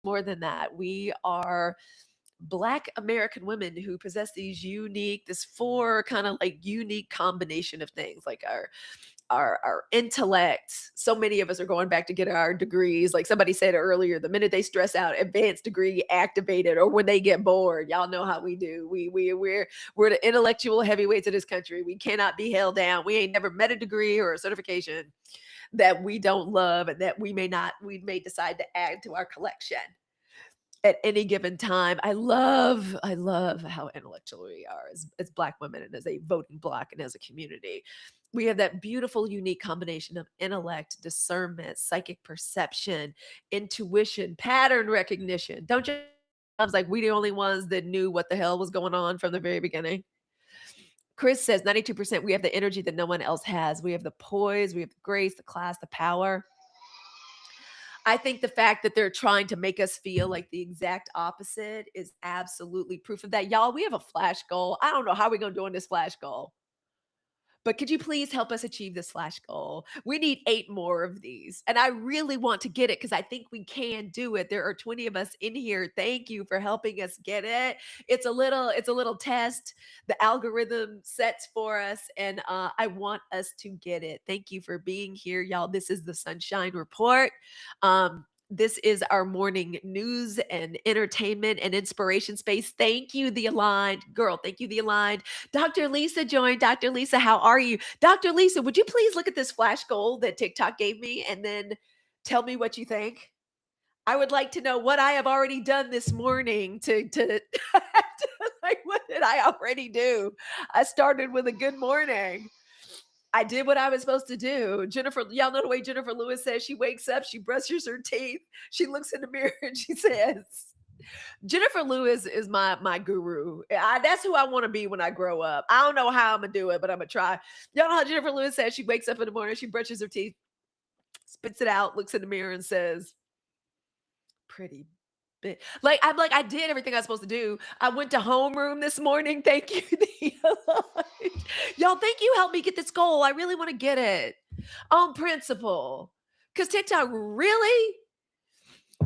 more than that. We are Black American women who possess this four kind of like unique combination of things, like our intellect. So many of us are going back to get our degrees. Like somebody said earlier, the minute they stress out, advanced degree activated, or when they get bored, y'all know how we do. We're the intellectual heavyweights of this country. We cannot be held down. We ain't never met a degree or a certification that we don't love and that we may decide to add to our collection at any given time. I love how intellectual we are as Black women and as a voting bloc and as a community. We have that beautiful, unique combination of intellect, discernment, psychic perception, intuition, pattern recognition. Don't you? I was like, we the only ones that knew what the hell was going on from the very beginning. Chris says 92%. We have the energy that no one else has. We have the poise, we have the grace, the class, the power. I think the fact that they're trying to make us feel like the exact opposite is absolutely proof of that. Y'all, we have a flash goal. I don't know how we're going to do on this flash goal, but could you please help us achieve this flash goal? We need 8 more of these. And I really want to get it because I think we can do it. There are 20 of us in here. Thank you for helping us get it. It's a little test the algorithm sets for us, and I want us to get it. Thank you for being here, y'all. This is the Sunshine Report. This is our morning news and entertainment and inspiration space. Thank you, The Aligned. Girl, thank you, The Aligned. Dr. Lisa joined. Dr. Lisa, how are you? Dr. Lisa, would you please look at this flash goal that TikTok gave me and then tell me what you think? I would like to know what I have already done this morning to like what did I already do? I started with a good morning. I did what I was supposed to do. Jennifer, y'all know the way Jennifer Lewis says she wakes up, she brushes her teeth, she looks in the mirror and she says, Jennifer Lewis is my guru. That's who I want to be when I grow up. I don't know how I'm gonna do it, but I'm gonna try. Y'all know how Jennifer Lewis says she wakes up in the morning, she brushes her teeth, spits it out, looks in the mirror, and says, "Pretty bit." Like I did everything I was supposed to do. I went to homeroom this morning. Thank you, y'all. Thank you. Help me get this goal. I really want to get it on principle. Cause TikTok really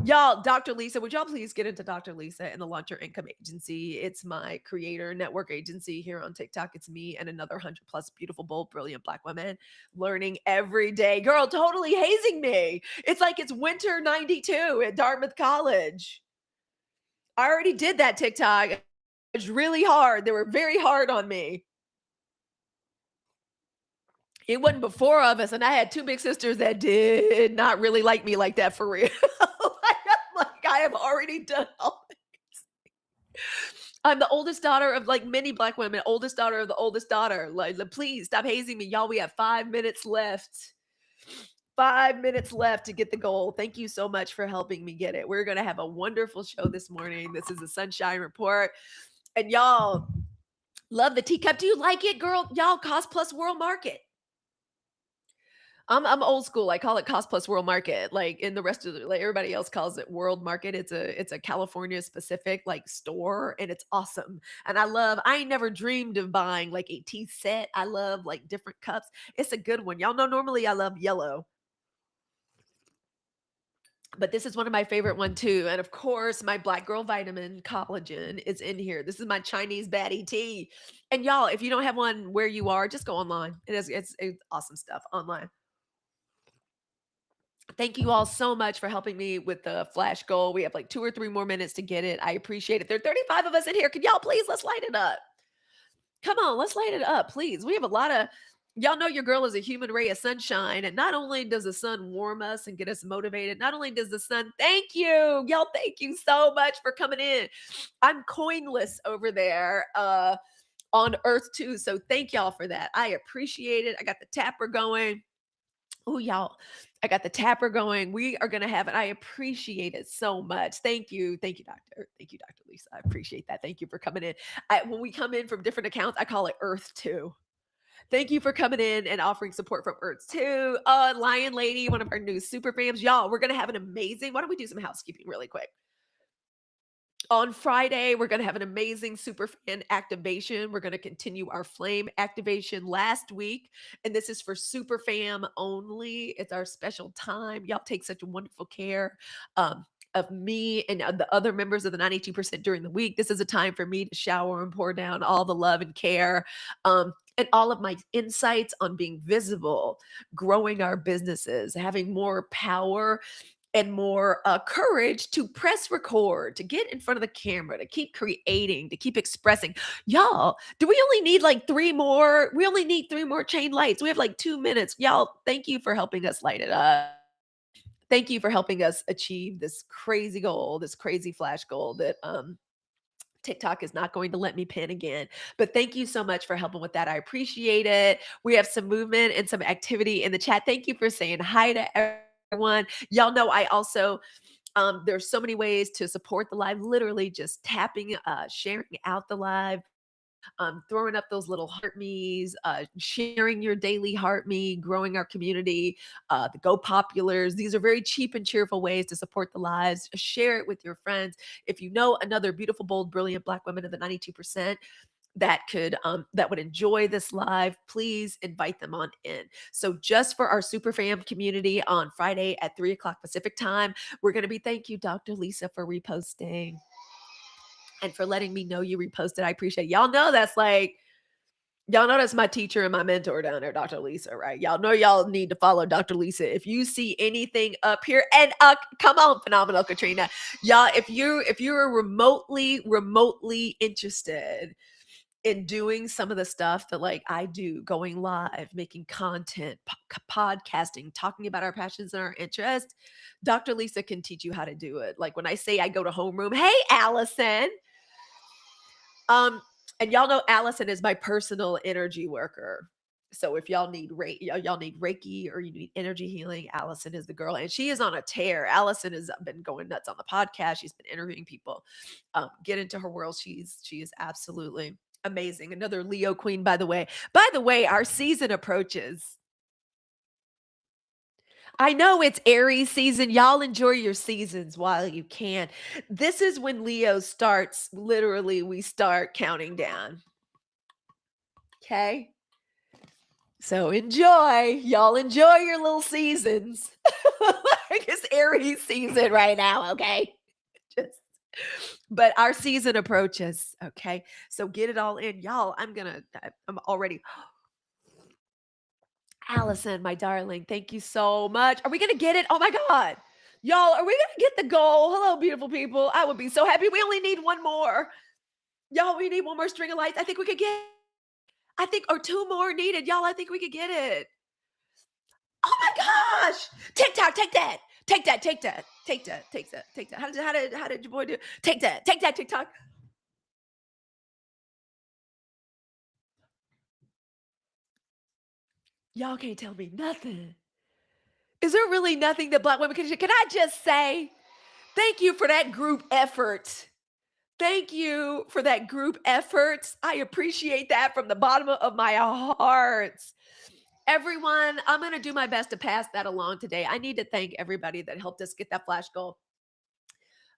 Y'all, Dr. Lisa, would y'all please get into Dr. Lisa and the Launch Your Income Agency? It's my creator network agency here on TikTok. It's me and another 100 plus beautiful, bold, brilliant Black women learning every day. Girl, totally hazing me. It's like it's winter 92 at Dartmouth College. I already did that TikTok. It's really hard. They were very hard on me. It wasn't before of us, and I had two big sisters that did not really like me like that for real. like I have already done all this. I'm the oldest daughter of like many Black women, oldest daughter of the oldest daughter. Please stop hazing me. Y'all, we have 5 minutes left. 5 minutes left to get the goal. Thank you so much for helping me get it. We're going to have a wonderful show this morning. This is a Sunshine Report. And y'all, love the teacup. Do you like it, girl? Y'all, Cost Plus World Market. I'm old school. I call it Cost Plus World Market. Like in the rest of the like everybody else calls it World Market. It's a California specific like store and it's awesome. And I ain't never dreamed of buying like a tea set. I love like different cups. It's a good one. Y'all know normally I love yellow, but this is one of my favorite one too. And of course, my Black Girl Vitamin Collagen is in here. This is my Chinese baddie tea. And y'all, if you don't have one where you are, just go online. It's awesome stuff online. Thank you all so much for helping me with the flash goal. We have like 2 or 3 more minutes to get it. I appreciate it. There are 35 of us in here. Can y'all please let's light it up? Come on, let's light it up, please. We have a lot of y'all know your girl is a human ray of sunshine. And not only does the sun warm us and get us motivated, not only does the sun, thank you. Y'all, thank you so much for coming in. I'm coinless over there on Earth too. So thank y'all for that. I appreciate it. I got the tapper going. Oh, y'all, I got the tapper going. We are going to have it. I appreciate it so much. Thank you. Thank you, Doctor. Thank you, Dr. Lisa. I appreciate that. Thank you for coming in. When we come in from different accounts, I call it Earth 2. Thank you for coming in and offering support from Earth 2. Lion Lady, one of our new super fams. Y'all, we're going to have an amazing, why don't we do some housekeeping really quick? On Friday, we're going to have an amazing super fan activation. We're going to continue our flame activation last week. And this is for super fam only. It's our special time. Y'all take such wonderful care of me and the other members of the 92% during the week. This is a time for me to shower and pour down all the love and care. And all of my insights on being visible, growing our businesses, having more power and more courage to press record, to get in front of the camera, to keep creating, to keep expressing. Y'all, do we only need like three more? We only need three more chain lights. We have like 2 minutes. Y'all, thank you for helping us light it up. Thank you for helping us achieve this crazy goal, this crazy flash goal that TikTok is not going to let me pin again. But thank you so much for helping with that. I appreciate it. We have some movement and some activity in the chat. Thank you for saying hi to everyone. Y'all know I also there's so many ways to support the live, literally just tapping, sharing out the live, throwing up those little heart me's, sharing your daily heart me, growing our community, the Go Populars. These are very cheap and cheerful ways to support the lives. Share it with your friends. If you know another beautiful, bold, brilliant Black women of the 92% that would enjoy this live, please invite them on in. So just for our super fam community on Friday at 3 o'clock Pacific time, we're going to be, thank you, Dr. Lisa, for reposting and for letting me know you reposted. I appreciate it. Y'all know that's my teacher and my mentor down there, Dr. Lisa, right? Y'all know y'all need to follow Dr. Lisa. If you see anything up here, and come on, phenomenal Katrina. Y'all, if you're remotely interested in doing some of the stuff that like I do, going live, making content, podcasting, talking about our passions and our interests, Dr. Lisa can teach you how to do it. Like when I say I go to homeroom, hey Allison. Um, and y'all know Allison is my personal energy worker. So if y'all need Reiki or you need energy healing, Allison is the girl, and she is on a tear. Allison has been going nuts on the podcast. She's been interviewing people. Get into her world. She is absolutely amazing. Another Leo queen, by the way. By the way, our season approaches. I know it's Aries season. Y'all enjoy your seasons while you can. This is when Leo starts. Literally, we start counting down. Okay. So enjoy. Y'all enjoy your little seasons. Like it's Aries season right now. Okay. Just, but our season approaches. Okay. So get it all in. Y'all, I'm already Allison, my darling, thank you so much. Are we gonna get it? Oh my God. Y'all, are we gonna get the goal? Hello, beautiful people. I would be so happy. We only need one more. Y'all, we need one more string of lights. I think we could get, I think, or two more needed. Y'all, I think we could get it. Oh my gosh. TikTok, take that. Take that, take that, take that, take that, take that. How did your boy do? Take that, TikTok. Y'all can't tell me nothing. Is there really nothing that Black women can do? Can I just say thank you for that group effort? Thank you for that group effort. I appreciate that from the bottom of my heart. Everyone, I'm going to do my best to pass that along today. I need to thank everybody that helped us get that flash goal.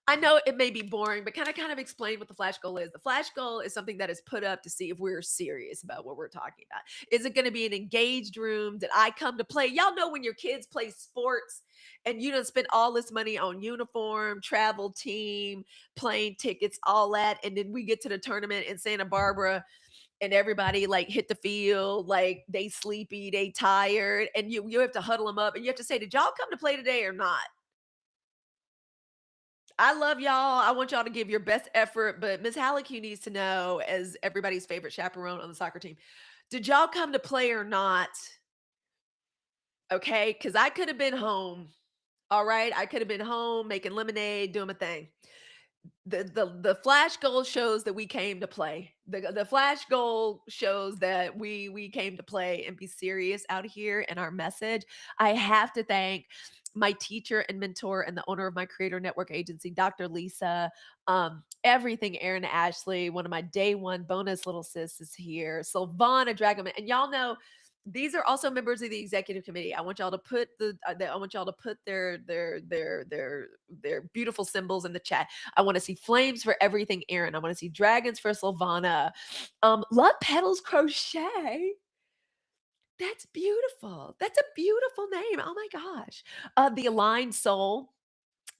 I know it may be boring, but can I kind of explain what the flash goal is? The flash goal is something that is put up to see if we're serious about what we're talking about. Is it going to be an engaged room? Did I come to play? Y'all know when your kids play sports and you don't spend all this money on uniform, travel team, plane tickets, all that. And then we get to the tournament in Santa Barbara and everybody like hit the field, like they sleepy, they tired. And you have to huddle them up and you have to say, did y'all come to play today or not? I love y'all. I want y'all to give your best effort, but Miss Halicue needs to know, as everybody's favorite chaperone on the soccer team, did y'all come to play or not? Okay, because I could have been home. All right, I could have been home making lemonade, doing my thing. The flash goal shows that we came to play. The flash goal shows that we came to play and be serious out here in our message. I have to thank my teacher and mentor and the owner of my creator network agency, Dr. Lisa. Everything Aaron Ashley, one of my day one bonus little sis is here. Sylvana Dragoman. And y'all know these are also members of the executive committee. I want y'all to put I want y'all to put their beautiful symbols in the chat. I want to see flames for everything, Aaron. I want to see dragons for Sylvana. Love Petals Crochet. That's beautiful. That's a beautiful name. Oh my gosh. The Aligned Soul.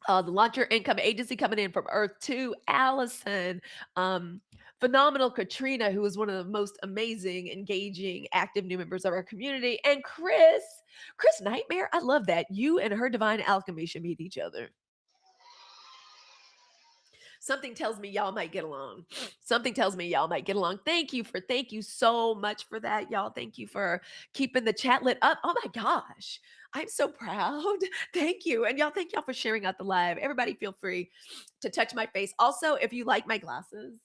The Launcher Income Agency coming in from Earth 2, Allison, um, phenomenal Katrina, who is one of the most amazing, engaging, active new members of our community, and Chris Nightmare. I love that. You and her divine alchemy should meet each other. Something tells me y'all might get along. Something tells me y'all might get along. Thank you so much for that, y'all. Thank you for keeping the chat lit up. Oh my gosh. I'm so proud. Thank you. And y'all, thank y'all for sharing out the live. Everybody feel free to touch my face. Also, if you like my glasses,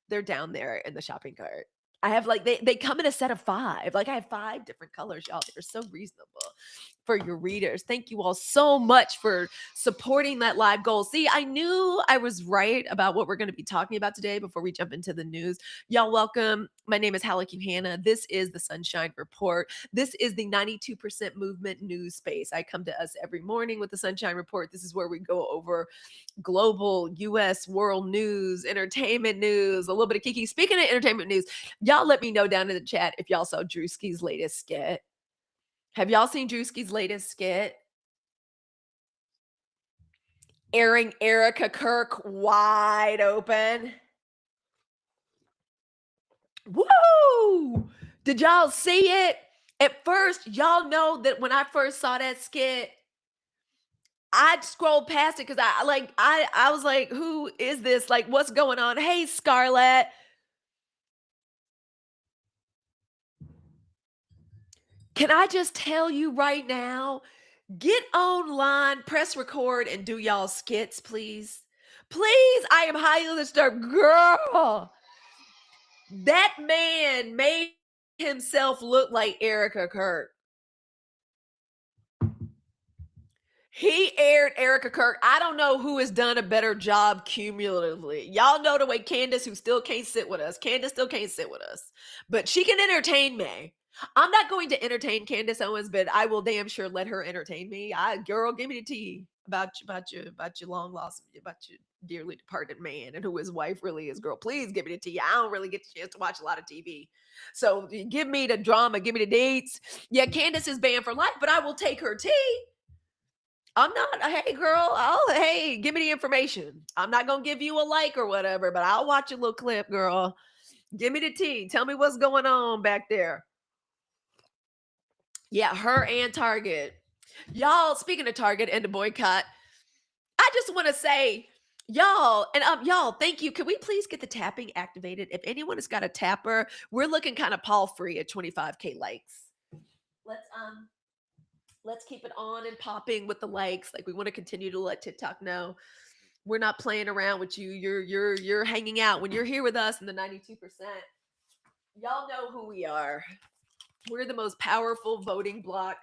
they're down there in the shopping cart. I have like they come in a set of 5. Like I have 5 different colors, y'all. They're so reasonable for your readers. Thank you all so much for supporting that live goal. See, I knew I was right about what we're going to be talking about today before we jump into the news. Y'all, welcome. My name is Halicue Hannah. This is the Sunshine Report. This is the 92% movement news space. I come to us every morning with the Sunshine Report. This is where we go over global, US, world news, entertainment news, a little bit of Kiki. Speaking of entertainment news, y'all let me know down in the chat if y'all saw Drewski's latest skit. Have y'all seen Drewski's latest skit? Airing Erica Kirk wide open. Woo! Did y'all see it? At first, y'all know that when I first saw that skit, I scrolled past it because I was like, who is this? Like, what's going on? Hey, Scarlett. Can I just tell you right now? Get online, press record, and do y'all skits, please. Please, I am highly disturbed. Girl, that man made himself look like Erica Kirk. He aired Erica Kirk. I don't know who has done a better job cumulatively. Y'all know the way Candace, who still can't sit with us. Candace still can't sit with us, but she can entertain me. I'm not going to entertain Candace Owens, but I will damn sure let her entertain me. Girl, give me the tea about your long lost, about your dearly departed man and who his wife really is. Girl, please give me the tea. I don't really get the chance to watch a lot of TV, so give me the drama, give me the dates. Yeah, Candace is banned for life, but I will take her tea. I'm not, hey girl, hey, give me the information. I'm not gonna give you a like or whatever, but I'll watch a little clip, girl. Give me the tea. Tell me what's going on back there. Yeah, her and Target. Y'all, speaking of Target and the boycott, I just want to say, y'all, thank you. Can we please get the tapping activated? If anyone has got a tapper, we're looking kind of Paul free at 25K likes. Let's keep it on and popping with the likes. Like we want to continue to let TikTok know we're not playing around with you. You're hanging out when you're here with us in the 92%. Y'all know who we are. We're the most powerful voting bloc,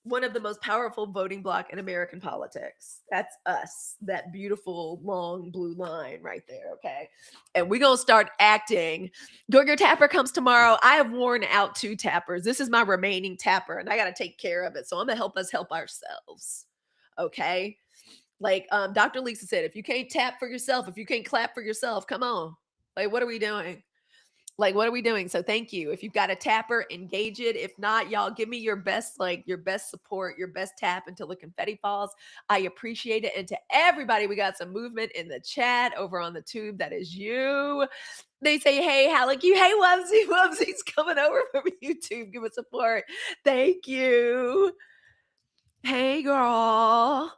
one of the most powerful voting bloc in American politics. That's us, that beautiful long blue line right there, okay? And we're going to start acting. Your Tapper comes tomorrow. I have worn out 2 tappers. This is my remaining tapper, and I got to take care of it. So I'm going to help us help ourselves, okay? Like Dr. Lisa said, if you can't tap for yourself, if you can't clap for yourself, come on. Like, what are we doing? Like, what are we doing? So thank you. If you've got a tapper, engage it. If not, y'all give me your best, like your best support, your best tap until the confetti falls. I appreciate it. And to everybody, we got some movement in the chat over on the tube. That is you. They say, hey, Halicue, hey, Wubsy, coming over from YouTube. Give us support. Thank you. Hey, girl.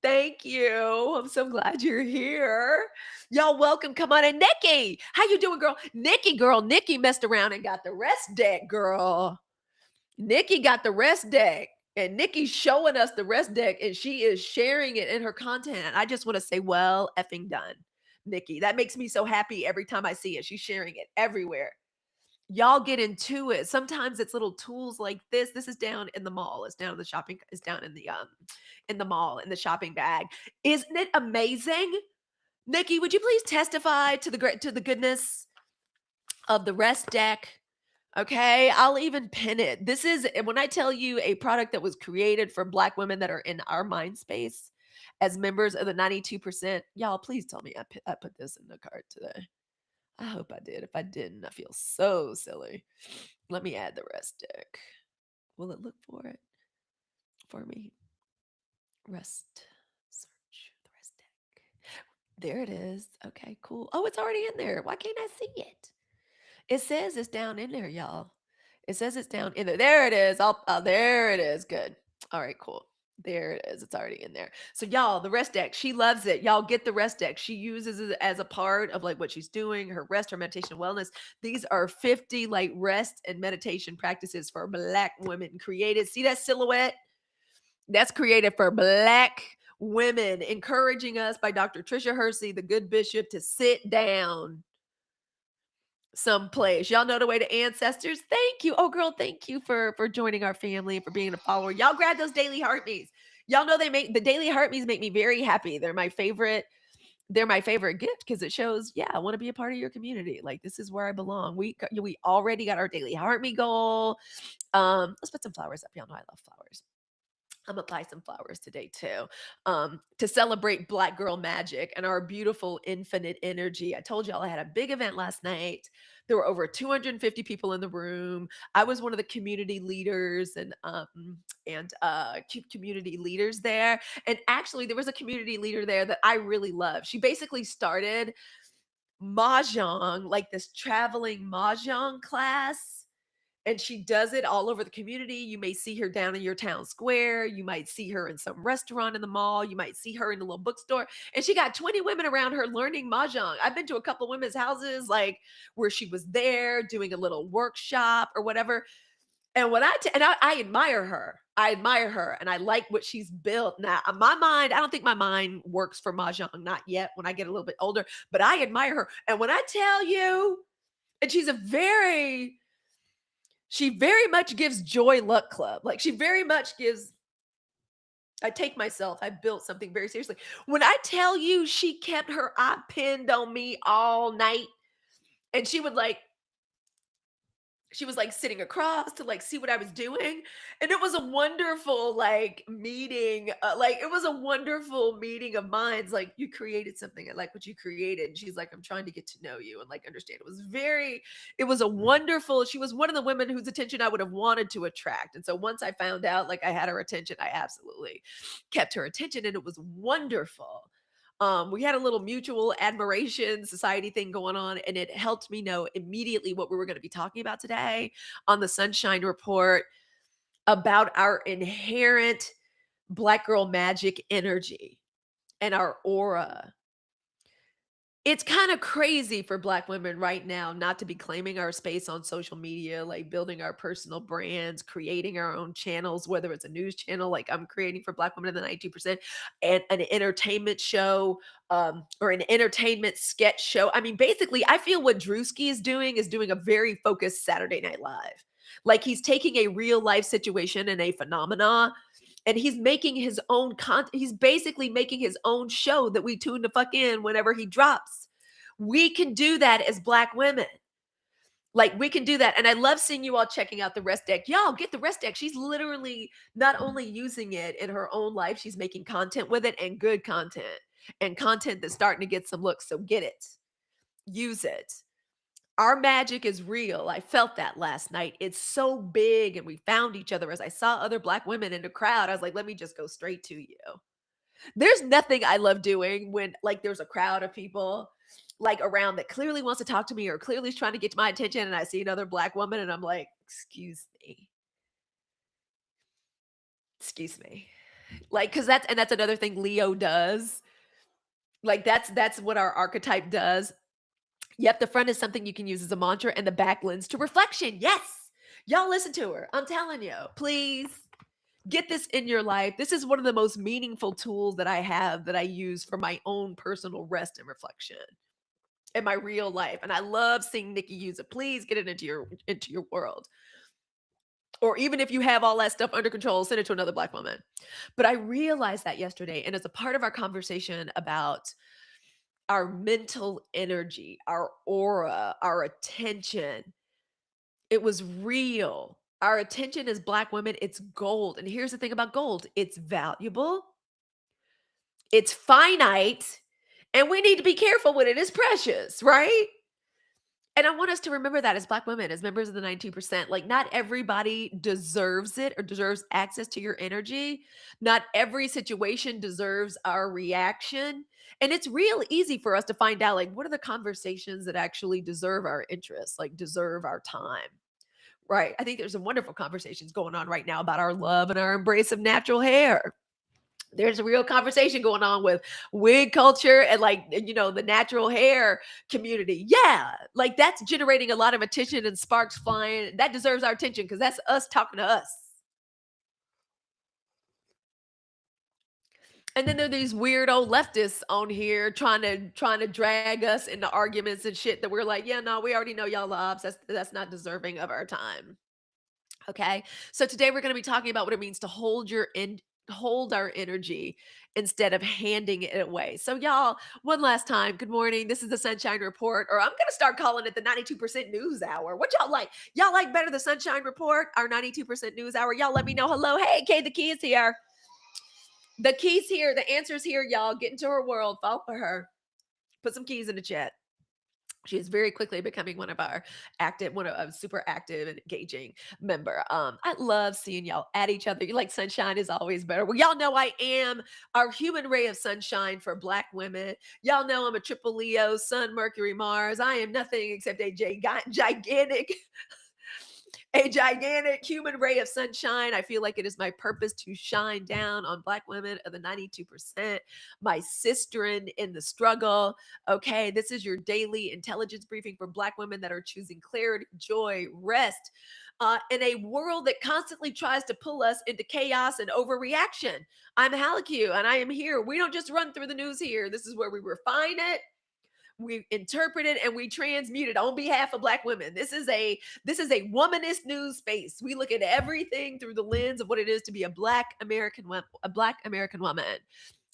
Thank you. I'm so glad you're here. Y'all welcome. Come on in. Nikki, how you doing, girl? Nikki messed around and got the rest deck, girl. Nikki got the rest deck. And Nikki's showing us the rest deck and she is sharing it in her content. I just want to say, well, effing done, Nikki. That makes me so happy every time I see it. She's sharing it everywhere. Y'all get into it. Sometimes it's little tools like this. This is down in the mall. It's down in the shopping. It's down in the mall in the shopping bag. Isn't it amazing? Nikki, would you please testify to the goodness of the rest deck? Okay, I'll even pin it. This is when I tell you a product that was created for Black women that are in our mind space as members of the 92%. Y'all, please tell me I put this in the cart today. I hope I did. If I didn't, I feel so silly. Let me add the rest deck. Will it look for it for me? Rest search. There it is. Okay, cool. Oh, it's already in there. Why can't I see it? It says it's down in there, y'all. It says it's down in there. There it is. There it is. Good. All right, cool. There it is. It's already in there. So y'all, the rest deck, she loves it. Y'all get the rest deck. She uses it as a part of like what she's doing, her rest, her meditation and wellness. These are 50 like rest and meditation practices for Black women created. See that silhouette? That's created for Black women, encouraging us by Dr. Tricia Hersey, the good bishop, to sit down someplace. Y'all know the way to ancestors. Thank you. Oh, girl, thank you for joining our family and for being a follower. Y'all grab those daily heartbeats. Y'all know they make the daily heartbeats make me very happy. They're my favorite. They're my favorite gift because it shows, yeah, I want to be a part of your community. Like this is where I belong. We already got our daily heartbeat goal. Let's put some flowers up. Y'all know I love flowers. I'm gonna buy some flowers today too, to celebrate Black girl magic and our beautiful infinite energy. I told y'all I had a big event last night. There were over 250 people in the room. I was one of the community leaders and community leaders there. And actually, there was a community leader there that I really love. She basically started mahjong, like this traveling mahjong class, and she does it all over the community. You may see her down in your town square. You might see her in some restaurant in the mall. You might see her in the little bookstore. And she got 20 women around her learning mahjong. I've been to a couple women's houses like where she was there doing a little workshop or whatever. And I admire her. I admire her and I like what she's built. Now, my mind, I don't think my mind works for mahjong, not yet when I get a little bit older, but I admire her. And when I tell you, and she very much gives Joy Luck Club. Like she very much gives, I take myself, I built something very seriously. When I tell you she kept her eye pinned on me all night and she was like sitting across to like see what I was doing. And it was a wonderful like meeting. Like it was a wonderful meeting of minds. Like you created something. I like what you created. And she's like, I'm trying to get to know you and like understand. It was a wonderful, she was one of the women whose attention I would have wanted to attract. And so once I found out like I had her attention, I absolutely kept her attention and it was wonderful. We had a little mutual admiration society thing going on, and it helped me know immediately what we were going to be talking about today on the Sunshine Report about our inherent Black girl magic energy and our aura. It's kind of crazy for Black women right now not to be claiming our space on social media, like building our personal brands, creating our own channels, whether it's a news channel like I'm creating for Black women in the 92%, and an entertainment show, or an entertainment sketch show. I mean, basically, I feel what Drewski is doing a very focused Saturday Night Live. Like he's taking a real life situation and a phenomena and he's making his own content. He's basically making his own show that we tune the fuck in whenever he drops. We can do that as Black women. Like we can do that. And I love seeing you all checking out the rest deck. Y'all get the rest deck. She's literally not only using it in her own life, she's making content with it and good content and content that's starting to get some looks. So get it, use it. Our magic is real. I felt that last night. It's so big. And we found each other as I saw other Black women in the crowd. I was like, let me just go straight to you. There's nothing I love doing when like there's a crowd of people like around that clearly wants to talk to me or clearly is trying to get to my attention and I see another Black woman and I'm like, excuse me. Excuse me. Like cuz that's another thing Leo does. Like that's what our archetype does. Yep, the front is something you can use as a mantra and the back lends to reflection. Yes. Y'all listen to her. I'm telling you. Please get this in your life. This is one of the most meaningful tools that I have that I use for my own personal rest and reflection in my real life. And I love seeing Nikki use it. Please get it into your world. Or even if you have all that stuff under control, send it to another Black woman. But I realized that yesterday, and as a part of our conversation about our mental energy, our aura, our attention, it was real. Our attention as Black women, it's gold. And here's the thing about gold, it's valuable, it's finite, and we need to be careful with it. It's precious, right? And I want us to remember that as Black women, as members of the 92%, like, not everybody deserves it or deserves access to your energy. Not every situation deserves our reaction. And it's real easy for us to find out, like, what are the conversations that actually deserve our interest, like, deserve our time, right? I think there's some wonderful conversations going on right now about our love and our embrace of natural hair. There's a real conversation going on with wig culture and like the natural hair community. Yeah, like that's generating a lot of attention and sparks flying. That deserves our attention because that's us talking to us. And then there are these weirdo leftists on here trying to drag us into arguments and shit that we're like, yeah, no, we already know y'all lobs. That's not deserving of our time. Okay. So today we're going to be talking about what it means to hold our energy instead of handing it away. So y'all, one last time, good morning. This is the Sunshine Report, or I'm going to start calling it the 92% News Hour. What y'all like? Y'all like better the Sunshine Report, our 92% News Hour? Y'all let me know. Hello. Hey, Kay, the key is here. The key's here. The answer's here, y'all. Get into her world. Fall for her. Put some keys in the chat. She is very quickly becoming one of a super active and engaging member. I love seeing y'all at each other. You like sunshine is always better. Well, y'all know I am our human ray of sunshine for Black women. Y'all know I'm a triple Leo, Sun, Mercury, Mars. I am nothing except a gigantic a gigantic human ray of sunshine. I feel like it is my purpose to shine down on Black women of the 92%, my sisterin in the struggle. Okay, this is your daily intelligence briefing for Black women that are choosing clarity, joy, rest. In a world that constantly tries to pull us into chaos and overreaction. I'm Halicue and I am here. We don't just run through the news here. This is where we refine it, we interpret it, and we transmute it on behalf of Black women. This is a womanist news space. We look at everything through the lens of what it is to be a Black American woman.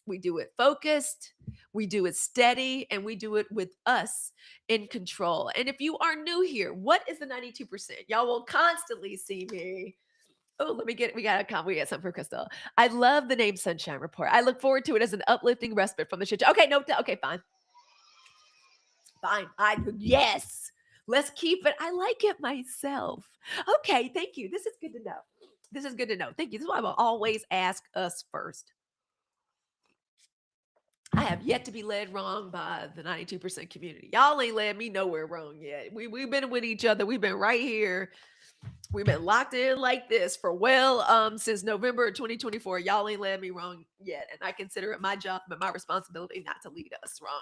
We do it focused, we do it steady, and we do it with us in control. And if you are new here, what is the 92%? Y'all will constantly see me. Oh, we got something for Crystal. I love the name Sunshine Report. I look forward to it as an uplifting respite from the shit. Okay, no, okay, fine. Fine. Yes. Let's keep it. I like it myself. Okay, thank you. This is good to know. This is good to know. Thank you. This is why I will always ask us first. I have yet to be led wrong by the 92% community. Y'all ain't led me nowhere wrong yet. We've been with each other. We've been right here. We've been locked in like this for since November of 2024. Y'all ain't led me wrong yet. And I consider it my job and my responsibility not to lead us wrong.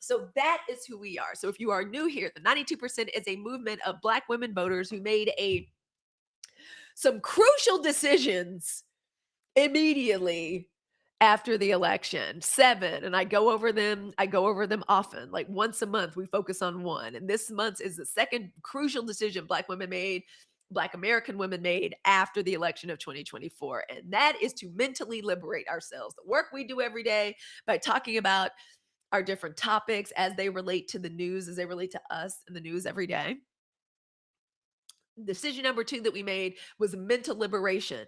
So that is who we are. So if you are new here, the 92% is a movement of Black women voters who made some crucial decisions immediately after the election. 7, and I go over them. I go over them often. Like once a month, we focus on one. And this month is the second crucial decision Black American women made after the election of 2024. And that is to mentally liberate ourselves. The work we do every day by talking about our different topics as they relate to the news, as they relate to us in the news every day. Decision number 2 that we made was mental liberation.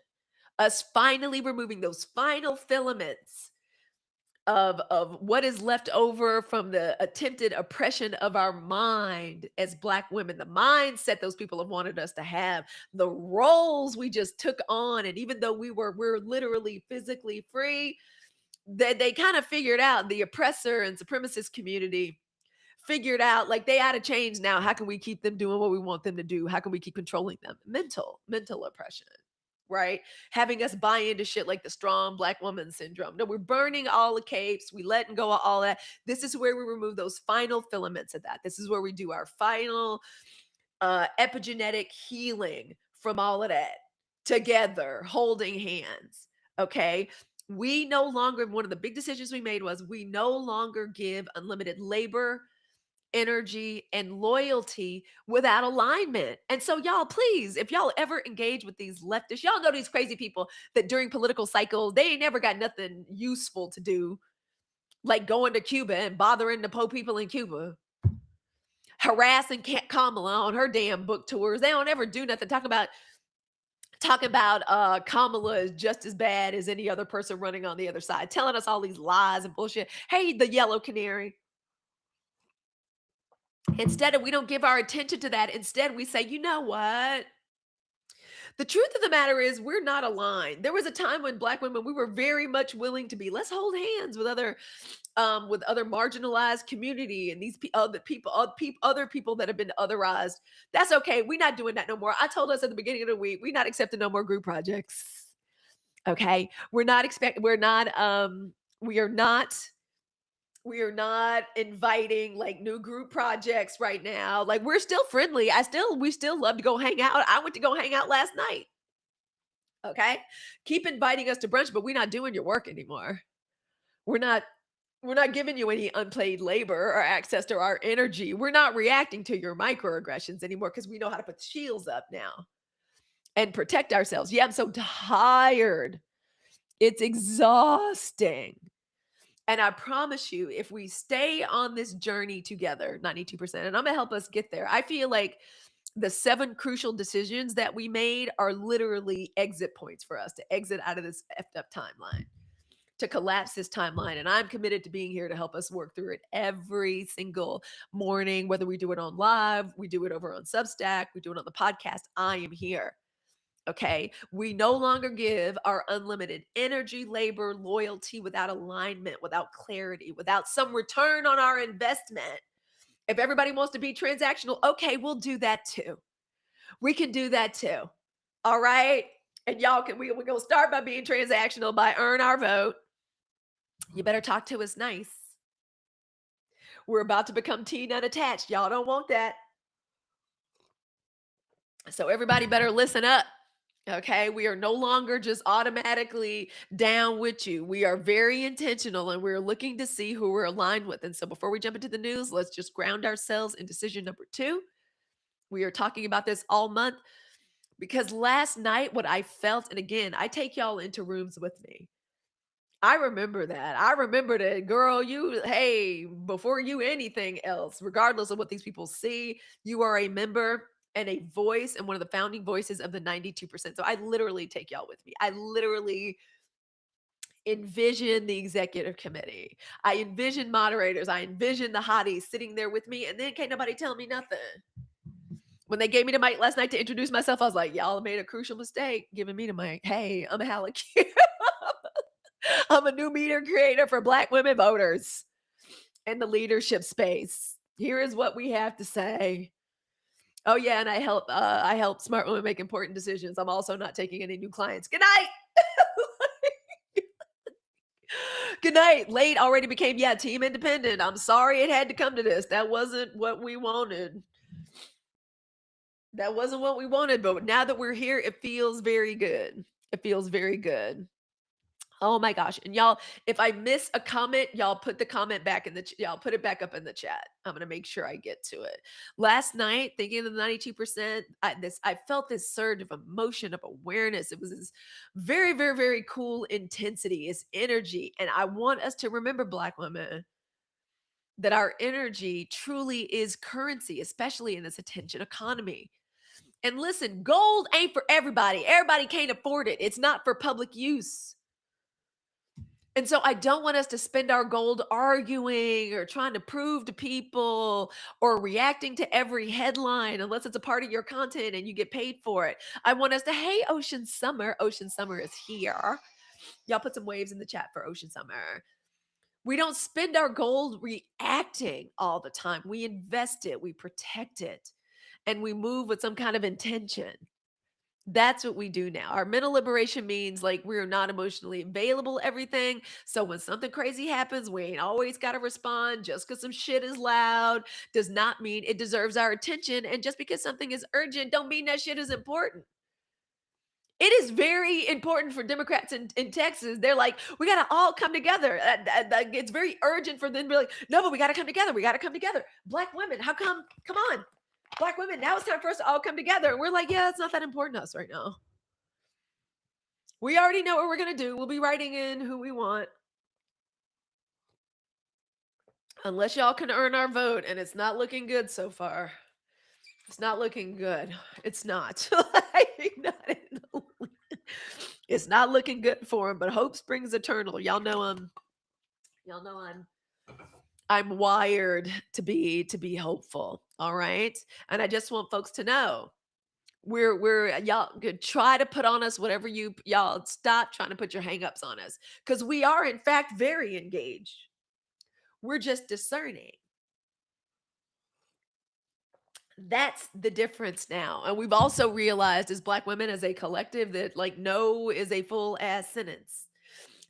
Us finally removing those final filaments of what is left over from the attempted oppression of our mind as Black women, the mindset those people have wanted us to have, the roles we just took on. And even though we're literally physically free, they kind of figured out, the oppressor and supremacist community figured out, like, they out of change now. How can we keep them doing what we want them to do? How can we keep controlling them? Mental oppression, right? Having us buy into shit like the strong Black woman syndrome. No, we're burning all the capes. We letting go of all that. This is where we remove those final filaments of that. This is where we do our final epigenetic healing from all of that together, holding hands. Okay. We no longer, one of the big decisions we made was we no longer give unlimited labor, energy, and loyalty without alignment. And so, y'all, please, if y'all ever engage with these leftists, y'all know these crazy people that during political cycles, they ain't never got nothing useful to do, like going to Cuba and bothering the poor people in Cuba, harassing Kamala on her damn book tours. They don't ever do nothing. Talking about Kamala is just as bad as any other person running on the other side, telling us all these lies and bullshit. Hey, the yellow canary. Instead, we don't give our attention to that. Instead, we say, you know what? The truth of the matter is we're not aligned. There was a time when black women, we were very much willing to be, let's hold hands with other marginalized community and these other people that have been otherized. That's okay. We're not doing that no more. I told us at the beginning of the week, we're not accepting no more group projects. Okay. We are not inviting like new group projects right now. Like we're still friendly. We still love to go hang out. I went to go hang out last night. Okay. Keep inviting us to brunch, but we're not doing your work anymore. We're not we're not giving you any unpaid labor or access to our energy. We're not reacting to your microaggressions anymore because we know how to put the shields up now and protect ourselves. Yeah, I'm so tired. It's exhausting. And I promise you, if we stay on this journey together, 92%, and I'm gonna help us get there. I feel like the 7 crucial decisions that we made are literally exit points for us to exit out of this effed up timeline, to collapse this timeline. And I'm committed to being here to help us work through it every single morning, whether we do it on live, we do it over on Substack, we do it on the podcast. I am here. Okay. We no longer give our unlimited energy, labor, loyalty without alignment, without clarity, without some return on our investment. If everybody wants to be transactional, okay, we'll do that too. We can do that too. All right. And we're going to start by being transactional, by earn our vote. You better talk to us nice. We're about to become teen unattached. Y'all don't want that. So everybody better listen up. Okay, we are no longer just automatically down with you. We are very intentional and we're looking to see who we're aligned with. And so before we jump into the news, let's just ground ourselves in decision number 2. We are talking about this all month because last night, what I felt, and again, I take y'all into rooms with me. I remember that. I remember that, girl. Hey, before you anything else, regardless of what these people see, you are a member and a voice and one of the founding voices of the 92%. So I literally take y'all with me. I literally envision the executive committee. I envision moderators. I envision the hotties sitting there with me, and then can't nobody tell me nothing. When they gave me the mic last night to introduce myself, I was like, y'all made a crucial mistake giving me the mic. Hey, I'm a Halicue. I'm a new media creator for Black women voters in the leadership space. Here is what we have to say. Oh yeah, and I help smart women make important decisions. I'm also not taking any new clients. Good night. Good night. Late already became team independent. I'm sorry it had to come to this. That wasn't what we wanted. That wasn't what we wanted, but now that we're here, it feels very good. It feels very good. Oh my gosh. And y'all, if I miss a comment, y'all put the comment back y'all put it back up in the chat. I'm going to make sure I get to it. Last night, thinking of the 92%, I felt this surge of emotion, of awareness. It was this very, very, very cool intensity, it's energy. And I want us to remember, Black women, that our energy truly is currency, especially in this attention economy. And listen, gold ain't for everybody. Everybody can't afford it. It's not for public use. And so I don't want us to spend our gold arguing or trying to prove to people or reacting to every headline unless it's a part of your content and you get paid for it. I want us to, hey, Ocean Summer. Ocean Summer is here. Y'all put some waves in the chat for Ocean Summer. We don't spend our gold reacting all the time. We invest it, we protect it, and we move with some kind of intention. That's what we do now. Our mental liberation means like we're not emotionally available to everything. So when something crazy happens, we ain't always got to respond. Just because some shit is loud does not mean it deserves our attention. And just because something is urgent don't mean that shit is important. It is very important for Democrats in Texas. They're like, we got to all come together. It's very urgent for them to be like, no, but we got to come together. We got to come together. Black women, how come? Come on. Black women, now it's time for us to all come together. And we're like, yeah, it's not that important to us right now. We already know what we're going to do. We'll be writing in who we want. Unless y'all can earn our vote. And it's not looking good so far. It's not looking good. It's not. It's not looking good for him, but hope springs eternal. Y'all know I'm I'm wired to be hopeful. All right. And I just want folks to know we're y'all could try to put on us whatever y'all stop trying to put your hangups on us because we are in fact very engaged. We're just discerning. That's the difference now. And we've also realized as Black women, as a collective, that like no is a full ass sentence.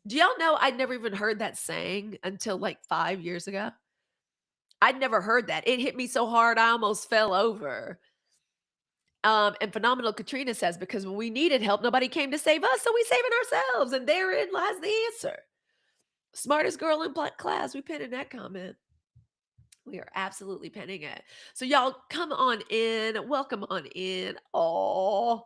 Do y'all know I'd never even heard that saying until like 5 years ago? I'd never heard that. It hit me so hard I almost fell over. And Phenomenal Katrina says, because when we needed help, nobody came to save us, so we saving ourselves. And therein lies the answer. Smartest girl in black class. We pinned in that comment. We are absolutely penning it. So y'all come on in. Welcome on in. Oh,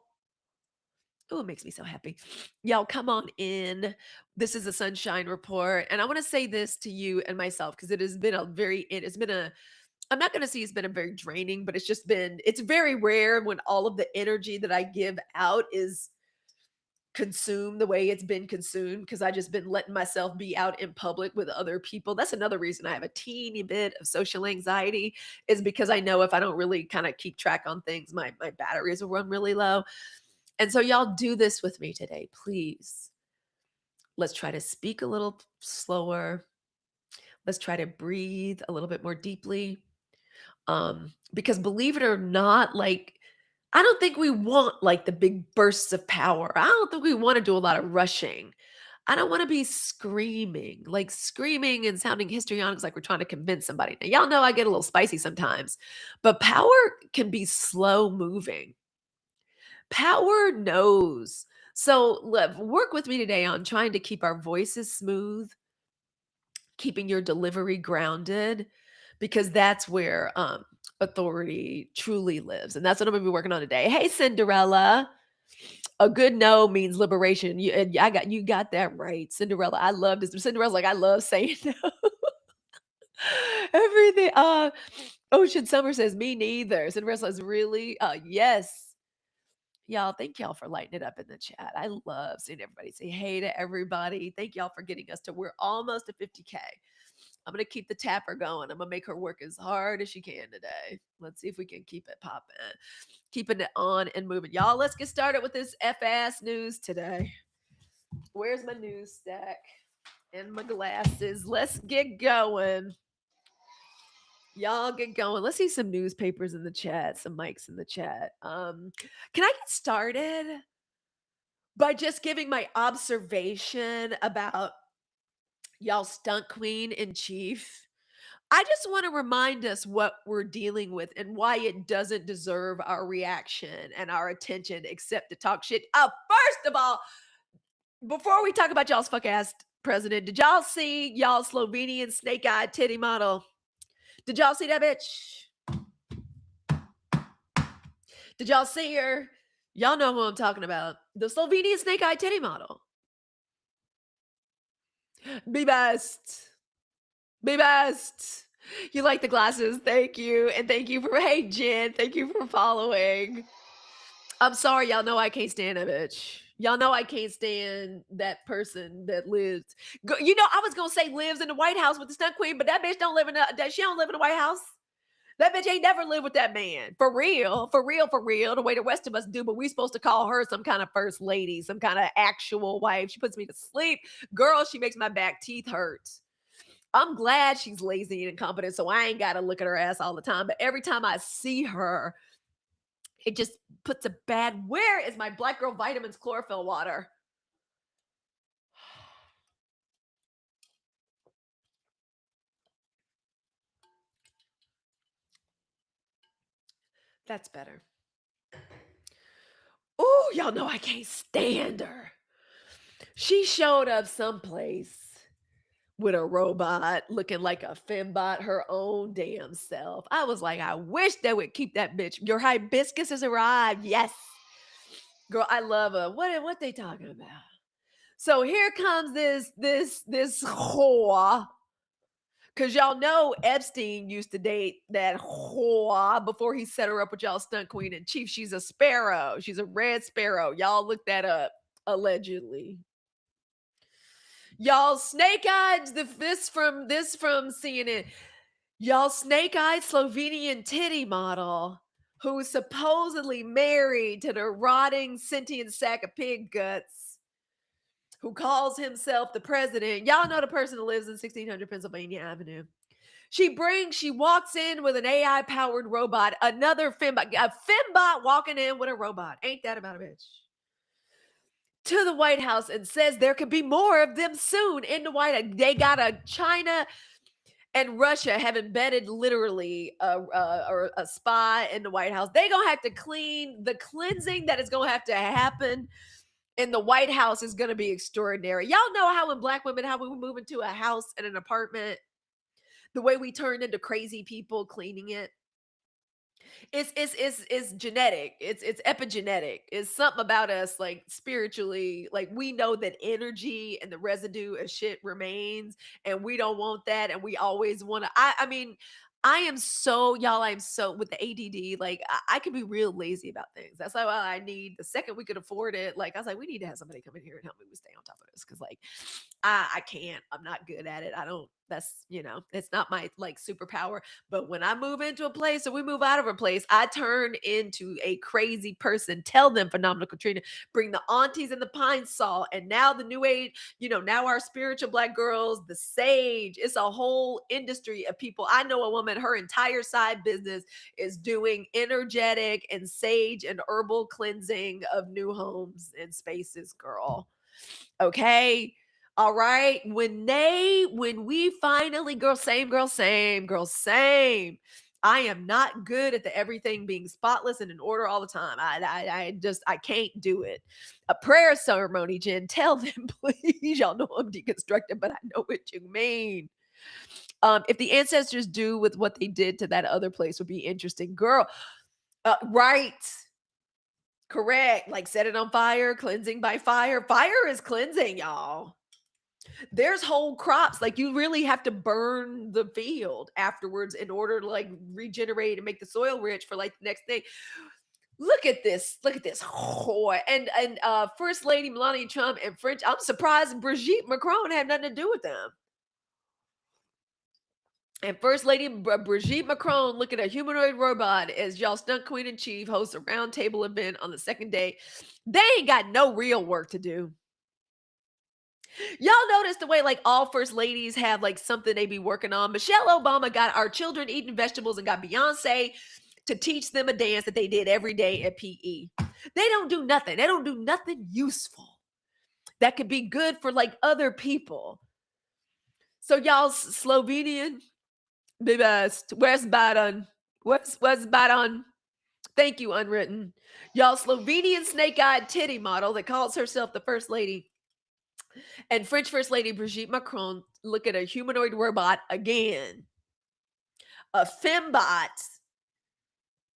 it makes me so happy. Y'all come on in. This is a sunshine report. And I want to say this to you and myself because it has been a I'm not going to say it's been a very draining, but it's very rare when all of the energy that I give out is consumed the way it's been consumed because I just been letting myself be out in public with other people. That's another reason I have a teeny bit of social anxiety is because I know if I don't really kind of keep track on things, my batteries will run really low. And so y'all do this with me today, please. Let's try to speak a little slower. Let's try to breathe a little bit more deeply. Because believe it or not, like I don't think we want like the big bursts of power. I don't think we want to do a lot of rushing. I don't want to be screaming and sounding histrionics like we're trying to convince somebody. Now, y'all know I get a little spicy sometimes, but power can be slow moving. Power knows. So, work with me today on trying to keep our voices smooth, keeping your delivery grounded, because that's where authority truly lives. And that's what I'm gonna be working on today. Hey, Cinderella. A good no means liberation. You got that right, Cinderella. I love this. Cinderella's like I love saying no. Everything. Ocean Summer says me neither. Cinderella says really. Yes. Y'all, thank y'all for lighting it up in the chat. I love seeing everybody say hey to everybody. Thank y'all for getting us to we're almost at 50K. I'm gonna keep the tapper going. I'm gonna make her work as hard as she can today. Let's see if we can keep it popping, keeping it on and moving. Y'all, let's get started with this F-ass news today. Where's my news stack and my glasses? Let's get going. Y'all get going. Let's see some newspapers in the chat, some mics in the chat. Can I get started by just giving my observation about y'all stunt queen in chief? I just want to remind us what we're dealing with and why it doesn't deserve our reaction and our attention except to talk shit. First of all, before we talk about y'all's fuck ass president, did y'all see y'all Slovenian snake eyed titty model? Did y'all see that bitch? Did y'all see her? Y'all know who I'm talking about. The Slovenian snake eyed titty model. Be best. Be best. You like the glasses. Thank you. And thank you for, hey, Jen, thank you for following. I'm sorry. Y'all know I can't stand that bitch. Y'all know I can't stand that person that lives. I was going to say lives in the White House with the stunt queen, but that bitch don't live in she don't live in the White House. That bitch ain't never lived with that man. For real, for real, for real. The way the rest of us do, but we supposed to call her some kind of first lady, some kind of actual wife. She puts me to sleep. Girl, she makes my back teeth hurt. I'm glad she's lazy and incompetent, so I ain't got to look at her ass all the time. But every time I see her, it just puts a bad. Where is my Black Girl Vitamins chlorophyll water? That's better. Oh, y'all know I can't stand her. She showed up someplace with a robot looking like a fembot, her own damn self. I was like, I wish they would keep that bitch. Your hibiscus has arrived. Yes. Girl, I love her. What they talking about? So here comes this whore. Cause y'all know Epstein used to date that whore before he set her up with y'all stunt queen in chief. She's a sparrow. She's a red sparrow. Y'all look that up. Allegedly. Y'all snake eyed this from CNN. Y'all, snake-eyed Slovenian titty model who's supposedly married to the rotting sentient sack of pig guts, who calls himself the president. Y'all know the person who lives in 1600 Pennsylvania Avenue. She walks in with an AI powered robot, another fembot, a fembot walking in with a robot. Ain't that about a bitch? To the White House and says there could be more of them soon in the White House. They got a China and Russia have embedded literally or a spy in the White House. They gonna have to clean the cleansing that is gonna have to happen in the White House is gonna be extraordinary. Y'all know how when Black women, how we move into a house and an apartment, the way we turned into crazy people cleaning it. It's genetic. It's epigenetic. It's something about us like spiritually, like we know that energy and the residue of shit remains, and we don't want that, and we always want to. I mean, I am so y'all. I'm so with the ADD. Like I can be real lazy about things. That's why I need the second we could afford it. Like I was like, we need to have somebody come in here and help me stay on top of this because like I can't. I'm not good at it. I don't. That's it's not my like superpower. But when I move into a place or we move out of a place, I turn into a crazy person. Tell them phenomenal Katrina, bring the aunties and the pine saw. And now the new age, now our spiritual Black girls, the sage, it's a whole industry of people. I know a woman, her entire side business is doing energetic and sage and herbal cleansing of new homes and spaces, girl. Okay. All right. When we finally, girl, same, girl, same, girl, same. I am not good at the everything being spotless and in order all the time. I can't do it. A prayer ceremony, Jen. Tell them, please. Y'all know I'm deconstructed, but I know what you mean. If the ancestors do with what they did to that other place would be interesting. Girl, right. Correct. Like set it on fire, cleansing by fire. Fire is cleansing, y'all. There's whole crops, like you really have to burn the field afterwards in order to like regenerate and make the soil rich for like the next thing. Look at this. Look at this. Whore. And First Lady Melania Trump and French. I'm surprised Brigitte Macron had nothing to do with them. And First Lady Brigitte Macron look at a humanoid robot as y'all stunt queen in chief hosts a roundtable event on the second day. They ain't got no real work to do. Y'all notice the way like all first ladies have like something they be working on. Michelle Obama got our children eating vegetables and got Beyonce to teach them a dance that they did every day at PE. They don't do nothing. They don't do nothing useful that could be good for like other people. So y'all Slovenian, the best. Where's Baden? What's Baden? Thank you, Unwritten. Y'all Slovenian snake-eyed titty model that calls herself the first lady. And French First Lady Brigitte Macron look at a humanoid robot again. A fembot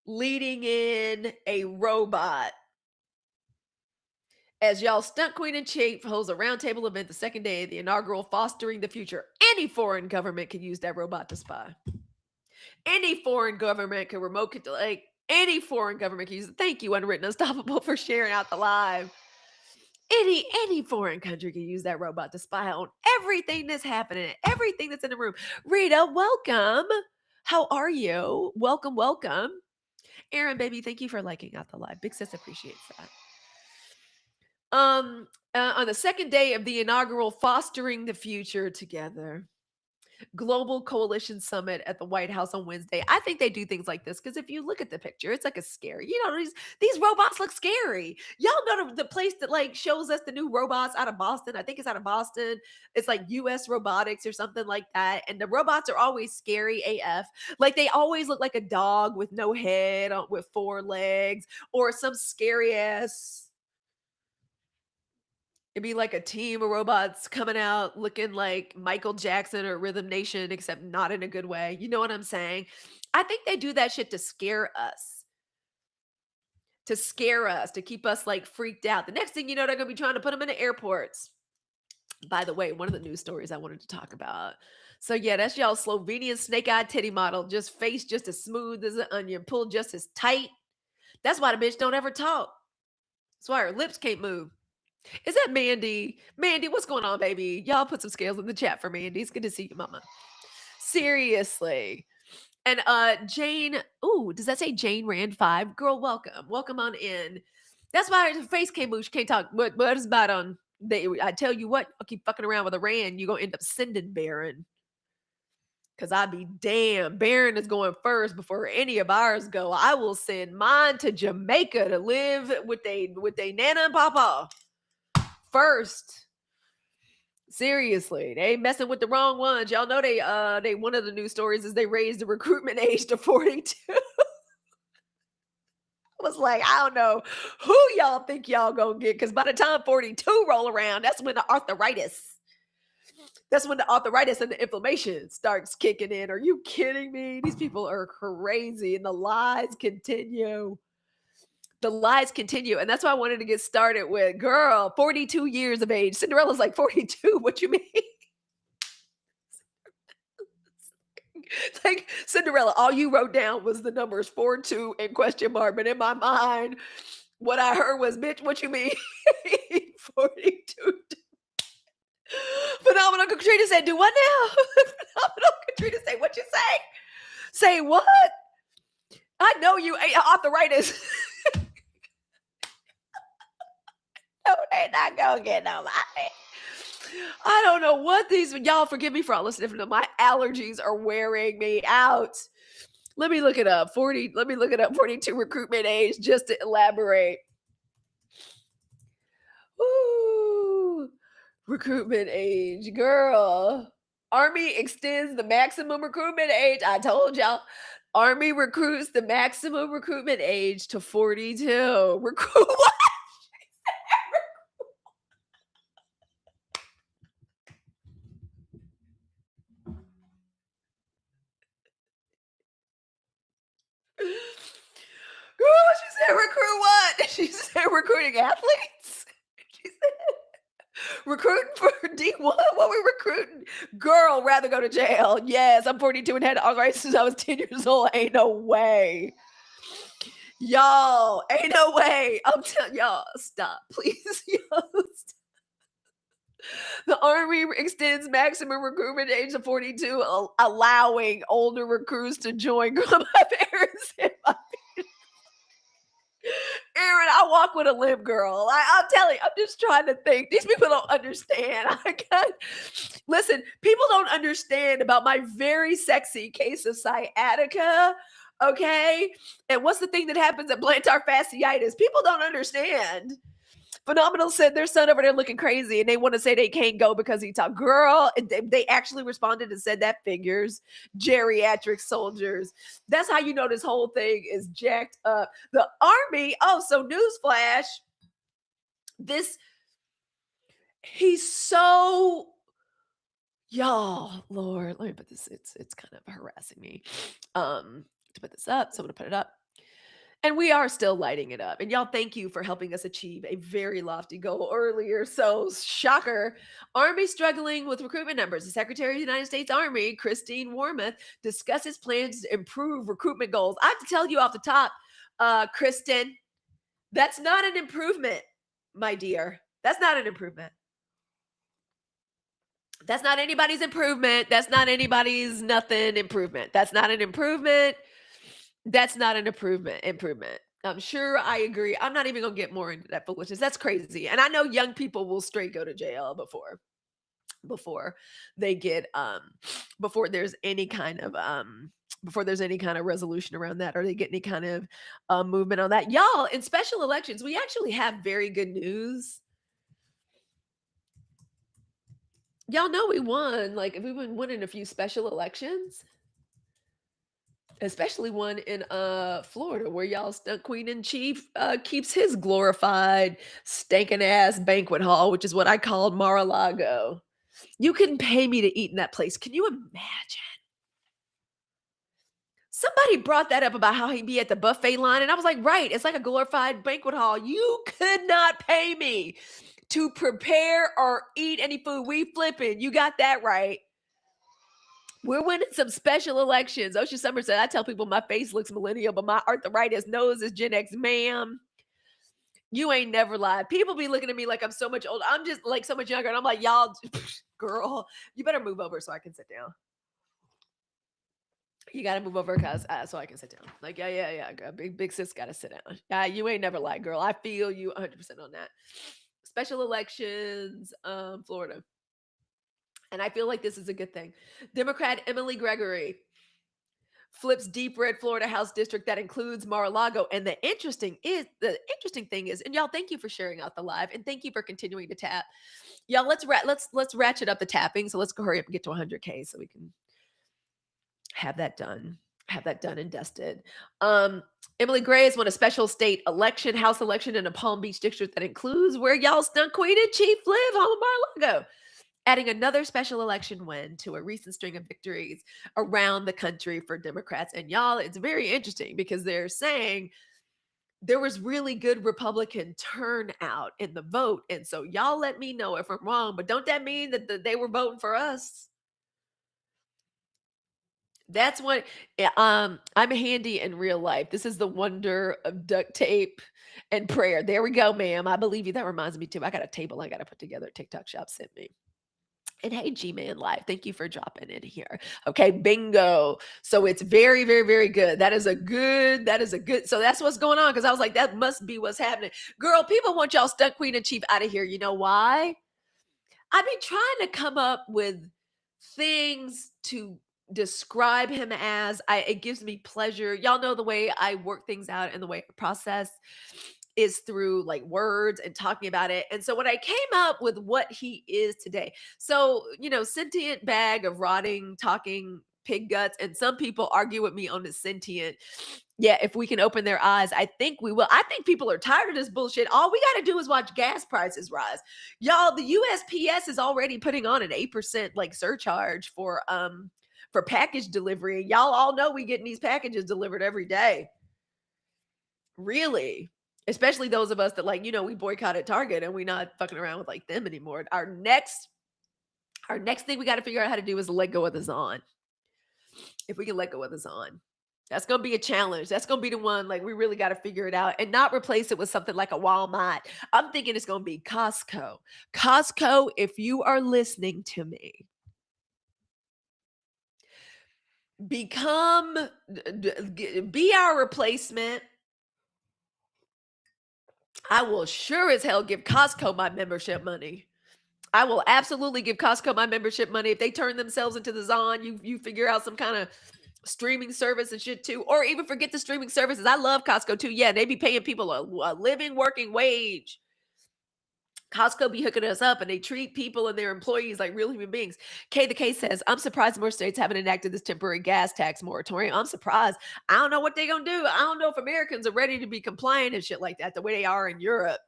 leading in a robot. As y'all stunt queen in chief holds a roundtable event the second day of the inaugural Fostering the Future. Any foreign government can use that robot to spy. Any foreign government can remote control. Like any foreign government can use it. Thank you, Unwritten Unstoppable, for sharing out the live. Any foreign country can use that robot to spy on everything that's happening, everything that's in the room. Rita, welcome. How are you? Welcome, welcome. Aaron, baby, thank you for liking out the live. Big sis appreciates that. On the second day of the inaugural Fostering the Future Together Global Coalition Summit at the White House on Wednesday. I think they do things like this because if you look at the picture, it's like a scary. These robots look scary. Y'all know the place that like shows us the new robots out of Boston. I think it's out of Boston. It's like US Robotics or something like that. And the robots are always scary AF. Like they always look like a dog with no head with four legs or some scary ass. It'd be like a team of robots coming out looking like Michael Jackson or Rhythm Nation, except not in a good way. You know what I'm saying? I think they do that shit to scare us. To keep us like freaked out. The next thing you know, they're gonna be trying to put them in the airports. By the way, one of the news stories I wanted to talk about. So yeah, that's y'all Slovenian snake-eyed titty model. Just face just as smooth as an onion, pulled just as tight. That's why the bitch don't ever talk. That's why her lips can't move. Is that Mandy? Mandy, what's going on, baby? Y'all put some scales in the chat for Mandy. It's good to see you, mama. Seriously. And Jane, ooh, does that say Jane Rand 5? Girl, welcome. Welcome on in. That's why her face can't move. She can't talk. What is about on I tell you what, I'll keep fucking around with a Rand, you're gonna end up sending Baron. Cause I'd be damn, Baron is going first before any of ours go. I will send mine to Jamaica to live with they nana and papa first. Seriously, they messing with the wrong ones. Y'all know they one of the news stories is they raised the recruitment age to 42. Was like, I don't know who y'all think y'all gonna get, because by the time 42 roll around, that's when the arthritis and the inflammation starts kicking in. Are you kidding me? These people are crazy, and the lies continue. The lies continue, and that's why I wanted to get started with, girl, 42 years of age. Cinderella's like 42. What you mean? Like, Cinderella, all you wrote down was the numbers 4, 2, and question mark. But in my mind, what I heard was, bitch, what you mean? 42. Phenomenal Katrina said, do what now? Phenomenal Katrina said, what you say? Say what? I know you ain't arthritis. No, they not gonna get nobody. I don't know what these, y'all forgive me for all listening. My allergies are wearing me out. Let me look it up. 42 recruitment age just to elaborate. Ooh, recruitment age, girl. Army extends the maximum recruitment age. I told y'all. Army recruits the maximum recruitment age to 42. Recruit what? Girl, she said recruit what? She said recruiting athletes. She said recruiting for D1. What we recruiting? Girl, rather go to jail. Yes, I'm 42 and had arthritis since I was 10 years old. Ain't no way. Y'all, ain't no way. I'm telling y'all, stop, please. Y'all, stop. The Army extends maximum recruitment age to 42, allowing older recruits to join. My parents said, Aaron, I walk with a limp, girl. I'm telling you, I'm just trying to think. These people don't understand. I can't listen. People don't understand about my very sexy case of sciatica. Okay, and what's the thing that happens at plantar fasciitis? People don't understand. Phenomenal said their son over there looking crazy, and they want to say they can't go because he talked. Girl, they actually responded and said that figures. Geriatric soldiers. That's how you know this whole thing is jacked up. The Army. Oh, so newsflash. He's so. Y'all, Lord, let me put this. It's kind of harassing me. To put this up, so I'm gonna put it up. And we are still lighting it up. And y'all, thank you for helping us achieve a very lofty goal earlier. So, shocker. Army struggling with recruitment numbers. The Secretary of the United States Army, Christine Wormuth, discusses plans to improve recruitment goals. I have to tell you off the top, Kristen, that's not an improvement, my dear. That's not an improvement. That's not anybody's improvement. That's not anybody's nothing improvement. That's not an improvement. That's not an improvement. I'm sure I agree. I'm not even gonna get more into that foolishness. That's crazy. And I know young people will straight go to jail before they get before there's any kind of resolution around that, or they get any kind of movement on that. Y'all, in special elections, we actually have very good news. Y'all know we won. Like, we've been winning a few special elections. Especially one in Florida, where y'all stunt queen in chief keeps his glorified stinking ass banquet hall, which is what I called Mar-a-Lago. You couldn't pay me to eat in that place. Can you imagine? Somebody brought that up about how he'd be at the buffet line, and I was like, right, it's like a glorified banquet hall. You could not pay me to prepare or eat any food. We flipping. You got that right. We're winning some special elections. Ocean Summer said, I tell people my face looks millennial, but my arthritis nose is Gen X. Ma'am, you ain't never lied. People be looking at me like I'm so much older. I'm just like so much younger. And I'm like, y'all, girl, you better move over so I can sit down. You gotta move over, cause so I can sit down. Like, yeah, yeah, yeah, girl. Big sis gotta sit down. You ain't never lied, girl. I feel you 100% on that. Special elections, Florida. And I feel like this is a good thing. Democrat Emily Gregory flips deep red Florida House district that includes Mar-a-Lago. And the interesting thing is, and y'all, thank you for sharing out the live, and thank you for continuing to tap. Y'all, let's ratchet up the tapping. So let's go hurry up and get to 100K so we can have that done. Have that done and dusted. Um, Emily Gray has won a special state election, House election in a Palm Beach district that includes where y'all stunt queen and chief live, home of Mar-a-Lago, adding another special election win to a recent string of victories around the country for Democrats. And y'all, it's very interesting because they're saying there was really good Republican turnout in the vote. And so y'all let me know if I'm wrong, but don't that mean that they were voting for us? That's what I'm handy in real life. This is the wonder of duct tape and prayer. There we go, ma'am. I believe you. That reminds me too. I got a table I got to put together. TikTok shop sent me. And hey, G Man Live, thank you for dropping in here. Okay, bingo. So it's very, very, very good. That is a good. So that's what's going on. Cause I was like, that must be what's happening. Girl, people want y'all stunt queen and chief out of here. You know why? I've been trying to come up with things to describe him as. It gives me pleasure. Y'all know the way I work things out and the way I process is through like words and talking about it. And so when I came up with what he is today, so sentient bag of rotting, talking pig guts, and some people argue with me on the sentient. Yeah, if we can open their eyes, I think we will. I think people are tired of this bullshit. All we got to do is watch gas prices rise. Y'all, the USPS is already putting on an 8% like surcharge for package delivery. Y'all all know we getting these packages delivered every day. Really? Especially those of us that we boycotted Target and we not fucking around with like them anymore. Our next thing we got to figure out how to do is let go of the Zon. If we can let go of the Zon. That's gonna be a challenge. That's gonna be the one, like, we really gotta figure it out and not replace it with something like a Walmart. I'm thinking it's gonna be Costco. Costco, if you are listening to me, become be our replacement. I will sure as hell give Costco my membership money. I will absolutely give Costco my membership money if they turn themselves into the Zon. You figure out some kind of streaming service and shit too, or even forget the streaming services. I love Costco too. Yeah, they be paying people a living working wage. Costco be hooking us up and they treat people and their employees like real human beings. K the K says, I'm surprised more states haven't enacted this temporary gas tax moratorium. I'm surprised. I don't know what they're going to do. I don't know if Americans are ready to be compliant and shit like that the way they are in Europe.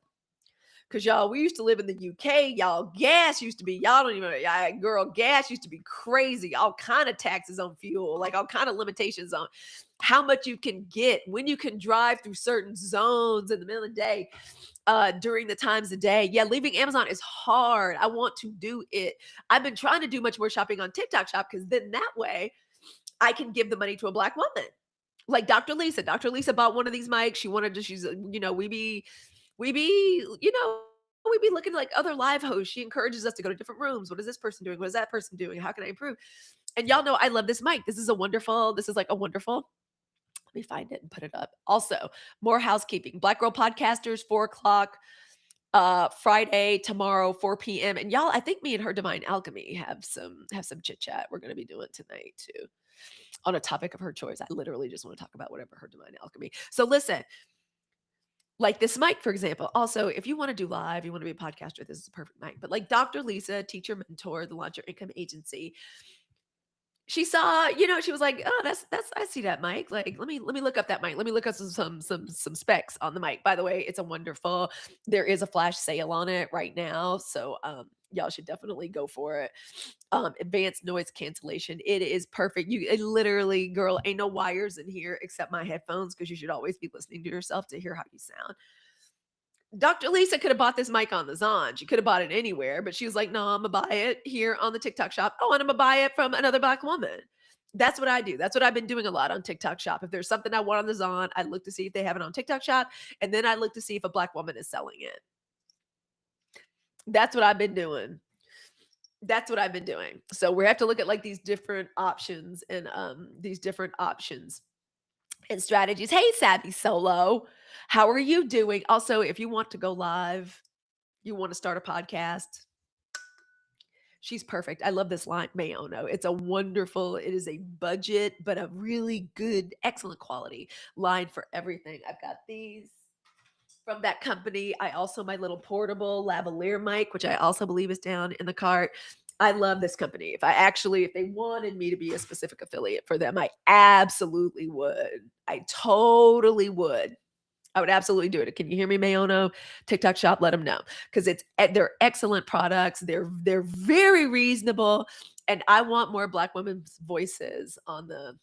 Cause y'all, we used to live in the UK. Y'all, gas used to be, y'all don't even, girl, gas used to be crazy. All kind of taxes on fuel, like all kind of limitations on how much you can get, when you can drive through certain zones in the middle of the day, during the times of day. Yeah, leaving Amazon is hard. I want to do it. I've been trying to do much more shopping on TikTok Shop because then that way I can give the money to a Black woman. Like Dr. Lisa. Dr. Lisa bought one of these mics. She wanted to, she's, we be looking like other live hosts. She encourages us to go to different rooms. What is this person doing? What is that person doing? How can I improve? And y'all know I love this mic. This is like a wonderful. Let me find it and put it up. Also, more housekeeping. Black Girl Podcasters, 4 o'clock. Friday, tomorrow, 4 p.m. And y'all, I think me and her Divine Alchemy have some chit chat we're gonna be doing tonight too. On a topic of her choice. I literally just want to talk about whatever her Divine Alchemy. So listen, like this mic, for example. Also, if you want to do live, you want to be a podcaster, this is a perfect mic. But like Dr. Lisa, teacher mentor, the Launch Your Income Agency, she saw, she was like, "Oh, that's I see that mic. Like, let me look up that mic. Let me look up some specs on the mic. By the way, it's a wonderful. There is a flash sale on it right now, so y'all should definitely go for it. Advanced noise cancellation. It is perfect. It literally, girl, ain't no wires in here except my headphones because you should always be listening to yourself to hear how you sound. Dr. Lisa could have bought this mic on the Zon. She could have bought it anywhere, but she was like, no, I'm going to buy it here on the TikTok shop. Oh, and I'm going to buy it from another Black woman. That's what I do. That's what I've been doing a lot on TikTok shop. If there's something I want on the Zon, I look to see if they have it on TikTok shop. And then I look to see if a Black woman is selling it. That's what I've been doing. That's what I've been doing. So we have to look at like these different options and strategies. Hey, Savvy Solo, how are you doing? Also, if you want to go live, you want to start a podcast, she's perfect. I love this line, Mayono. It's a wonderful, it is a budget, but a really good, excellent quality line for everything. I've got these from that company. I also my little portable lavalier mic, which I also believe is down in the cart. I love this company. If they wanted me to be a specific affiliate for them, I absolutely would. I totally would. I would absolutely do it. Can you hear me, Mayono? TikTok shop, let them know because they're excellent products. They're very reasonable, and I want more Black women's voices on the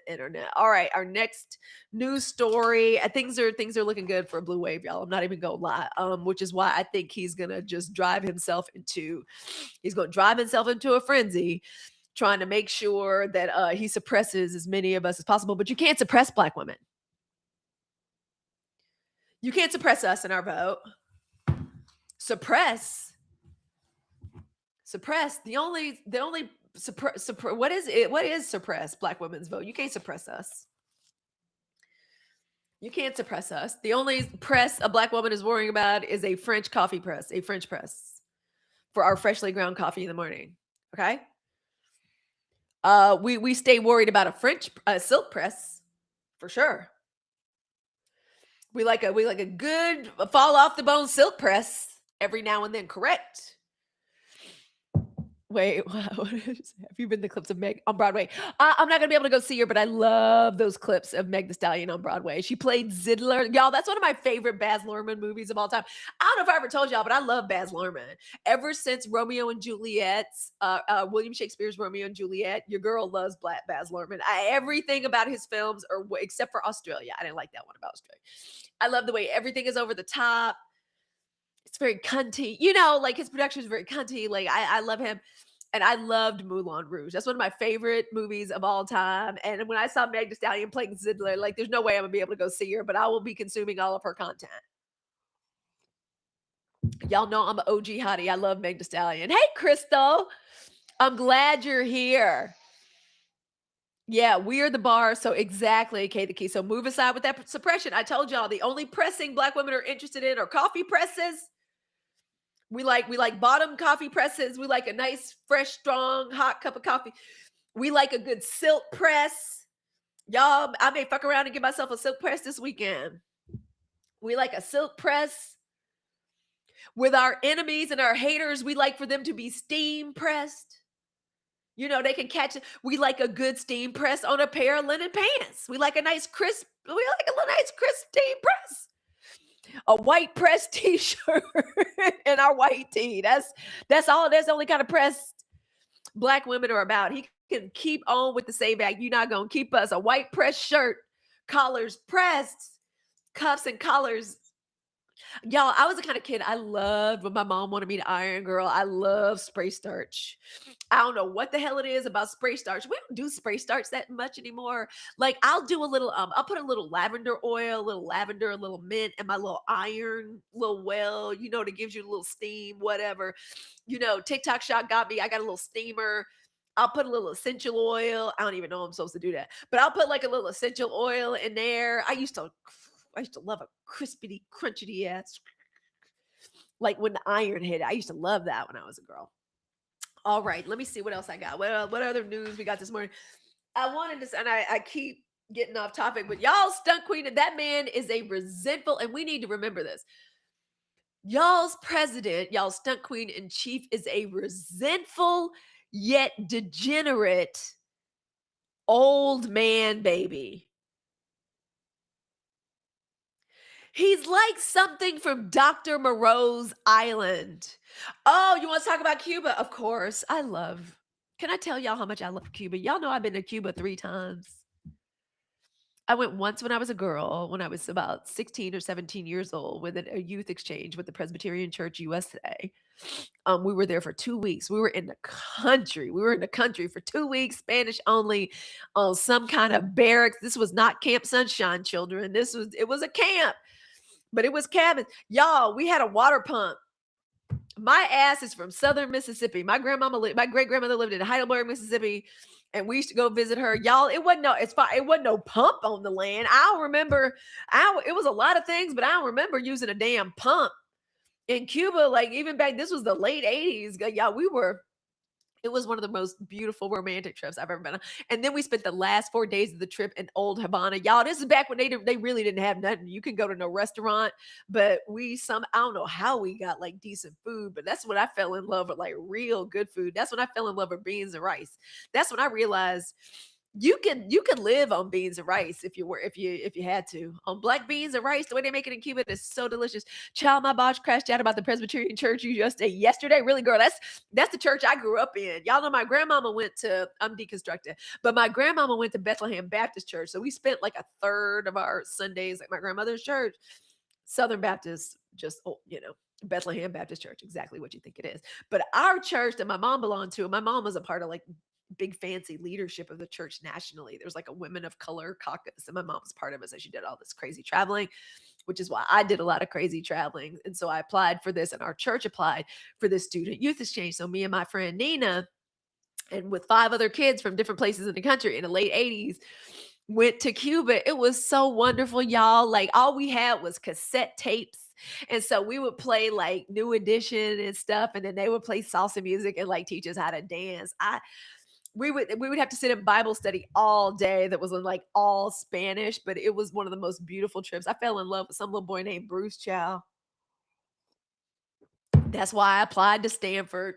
internet. All right, our next news story. Things are looking good for Blue Wave, y'all. I'm not even gonna lie. Which is why I think he's gonna drive himself into a frenzy, trying to make sure that he suppresses as many of us as possible. But you can't suppress Black women. You can't suppress us in our vote. Suppress. What is it? What is suppress Black women's vote? You can't suppress us. You can't suppress us. The only press a Black woman is worrying about is a French press for our freshly ground coffee in the morning. Okay. We stay worried about a French silk press for sure. We like a good fall off the bone silk press every now and then. Correct. Wait, what have you been to clips of Meg on Broadway? I'm not gonna be able to go see her, but I love those clips of Meg the Stallion on Broadway. She played Zidler. Y'all, that's one of my favorite Baz Luhrmann movies of all time. I don't know if I ever told y'all, but I love Baz Luhrmann. Ever since Romeo and Juliet's, William Shakespeare's Romeo and Juliet, your girl loves Baz Luhrmann. Everything about his films, except for Australia. I didn't like that one about Australia. I love the way everything is over the top. It's very cunty, like his production is very cunty. Like I love him. And I loved Moulin Rouge. That's one of my favorite movies of all time. And when I saw Meg Thee Stallion playing Zidler, like there's no way I'm gonna be able to go see her, but I will be consuming all of her content. Y'all know I'm an OG hottie. I love Meg Thee Stallion. Hey, Crystal. I'm glad you're here. Yeah, we're the bar. So exactly, Kay the Key. So move aside with that suppression. I told y'all the only pressing Black women are interested in are coffee presses. We like bottom coffee presses. We like a nice, fresh, strong, hot cup of coffee. We like a good silk press. Y'all, I may fuck around and get myself a silk press this weekend. We like a silk press. With our enemies and our haters, we like for them to be steam pressed. They can catch it. We like a good steam press on a pair of linen pants. We like a nice crisp steam press. A white pressed t-shirt and our white tee. That's all. That's the only kind of press Black women are about. He can keep on with the same bag. You're not gonna keep us a white pressed shirt, collars pressed, cuffs and collars. Y'all, I was the kind of kid I loved when my mom wanted me to iron, girl. I love spray starch. I don't know what the hell it is about spray starch. We don't do spray starch that much anymore. Like I'll do I'll put a little lavender oil, a little lavender, a little mint, and my little iron, little well, that gives you a little steam, whatever. TikTok shop got me. I got a little steamer. I'll put a little essential oil. I don't even know I'm supposed to do that, but I'll put like a little essential oil in there. I used to love a crispity, crunchity ass. Like when the iron hit, I used to love that when I was a girl. All right, let me see what else I got. What other news we got this morning? I wanted to, and I keep getting off topic, but y'all stunt queen, and that man is a resentful, and we need to remember this. Y'all's president, y'all stunt queen in chief is a resentful yet degenerate old man baby. He's like something from Dr. Moreau's Island. Oh, you want to talk about Cuba? Of course. Can I tell y'all how much I love Cuba? Y'all know I've been to Cuba 3 times. I went once when I was a girl, when I was about 16 or 17 years old, with a youth exchange with the Presbyterian Church USA. We were there for 2 weeks. We were in the country. For 2 weeks, Spanish only, on some kind of barracks. This was not Camp Sunshine, children. It was a camp. But it was cabins. Y'all, we had a water pump. My ass is from Southern Mississippi. My great grandmother lived in Heidelberg, Mississippi, and we used to go visit her. Y'all, it wasn't no pump on the land. I don't remember. It was a lot of things, but I don't remember using a damn pump in Cuba. Like even back, this was the late '80s. Y'all, it was one of the most beautiful romantic trips I've ever been on. And then we spent the last 4 days of the trip in Old Havana. Y'all, this is back when they really didn't have nothing. You can go to no restaurant, but I don't know how we got like decent food, but that's when I fell in love with like real good food. That's when I fell in love with beans and rice. That's when I realized you could live on beans and rice if you had to. On black beans and rice, the way they make it in Cuba is so delicious. Child, my boss crashed out about the Presbyterian church you just yesterday. Really, girl, that's the church I grew up in. Y'all know my grandmama went to I'm deconstructed, but my grandmama went to Bethlehem Baptist Church. So we spent like a third of our Sundays at my grandmother's church. Southern Baptist, just Bethlehem Baptist Church, exactly what you think it is. But our church that my mom belonged to, my mom was a part of like big fancy leadership of the church nationally. There's like a women of color caucus, and my mom was part of it. So she did all this crazy traveling, which is why I did a lot of crazy traveling. And so I applied for this, and our church applied for this student youth exchange. So me and my friend Nina, and with 5 other kids from different places in the country in the late '80s, went to Cuba. It was so wonderful, y'all. Like all we had was cassette tapes. And so we would play like New Edition and stuff, and then they would play salsa music and like teach us how to dance. We would have to sit in Bible study all day that was in like all Spanish, but it was one of the most beautiful trips. I fell in love with some little boy named Bruce Chow. That's why I applied to Stanford.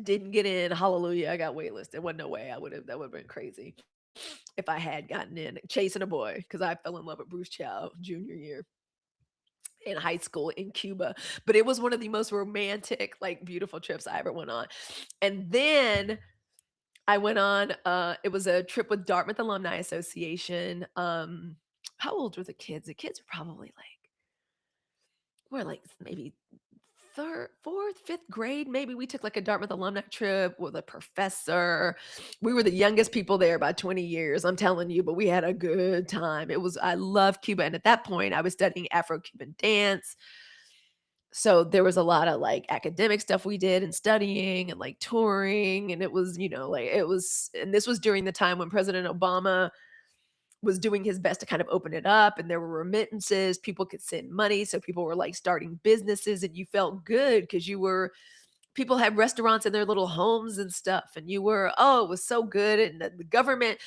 Didn't get in. Hallelujah. I got waitlisted. There wasn't no way that would have been crazy if I had gotten in. Chasing a boy, because I fell in love with Bruce Chow junior year in high school in Cuba. But it was one of the most romantic, like beautiful trips I ever went on. And then I went on it was a trip with Dartmouth Alumni Association. How old were the kids? The kids were probably like we're like maybe third, fourth, fifth grade. Maybe we took like a Dartmouth alumni trip with a professor. We were the youngest people there by 20 years, I'm telling you, but we had a good time. I love Cuba. And at that point, I was studying Afro Cuban dance. So there was a lot of like academic stuff we did and studying and like touring. And it was, and this was during the time when President Obama was doing his best to kind of open it up, and there were remittances. People could send money. So people were like starting businesses, and you felt good because people had restaurants in their little homes and stuff. And it was so good. And the government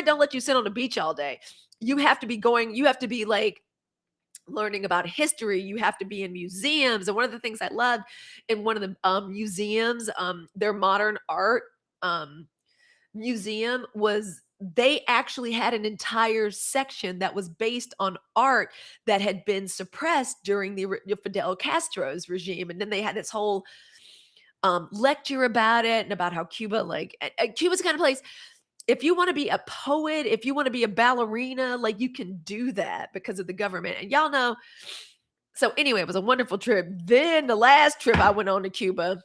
don't let you sit on the beach all day. You have to be like learning about history. You have to be in museums. And one of the things I loved in one of the museums, their modern art museum, was they actually had an entire section that was based on art that had been suppressed during the Fidel Castro's regime. And then they had this whole lecture about it and about how Cuba, Cuba's the kind of place, if you want to be a poet, if you want to be a ballerina, like you can do that because of the government. And y'all know. So anyway, it was a wonderful trip. Then the last trip I went on to Cuba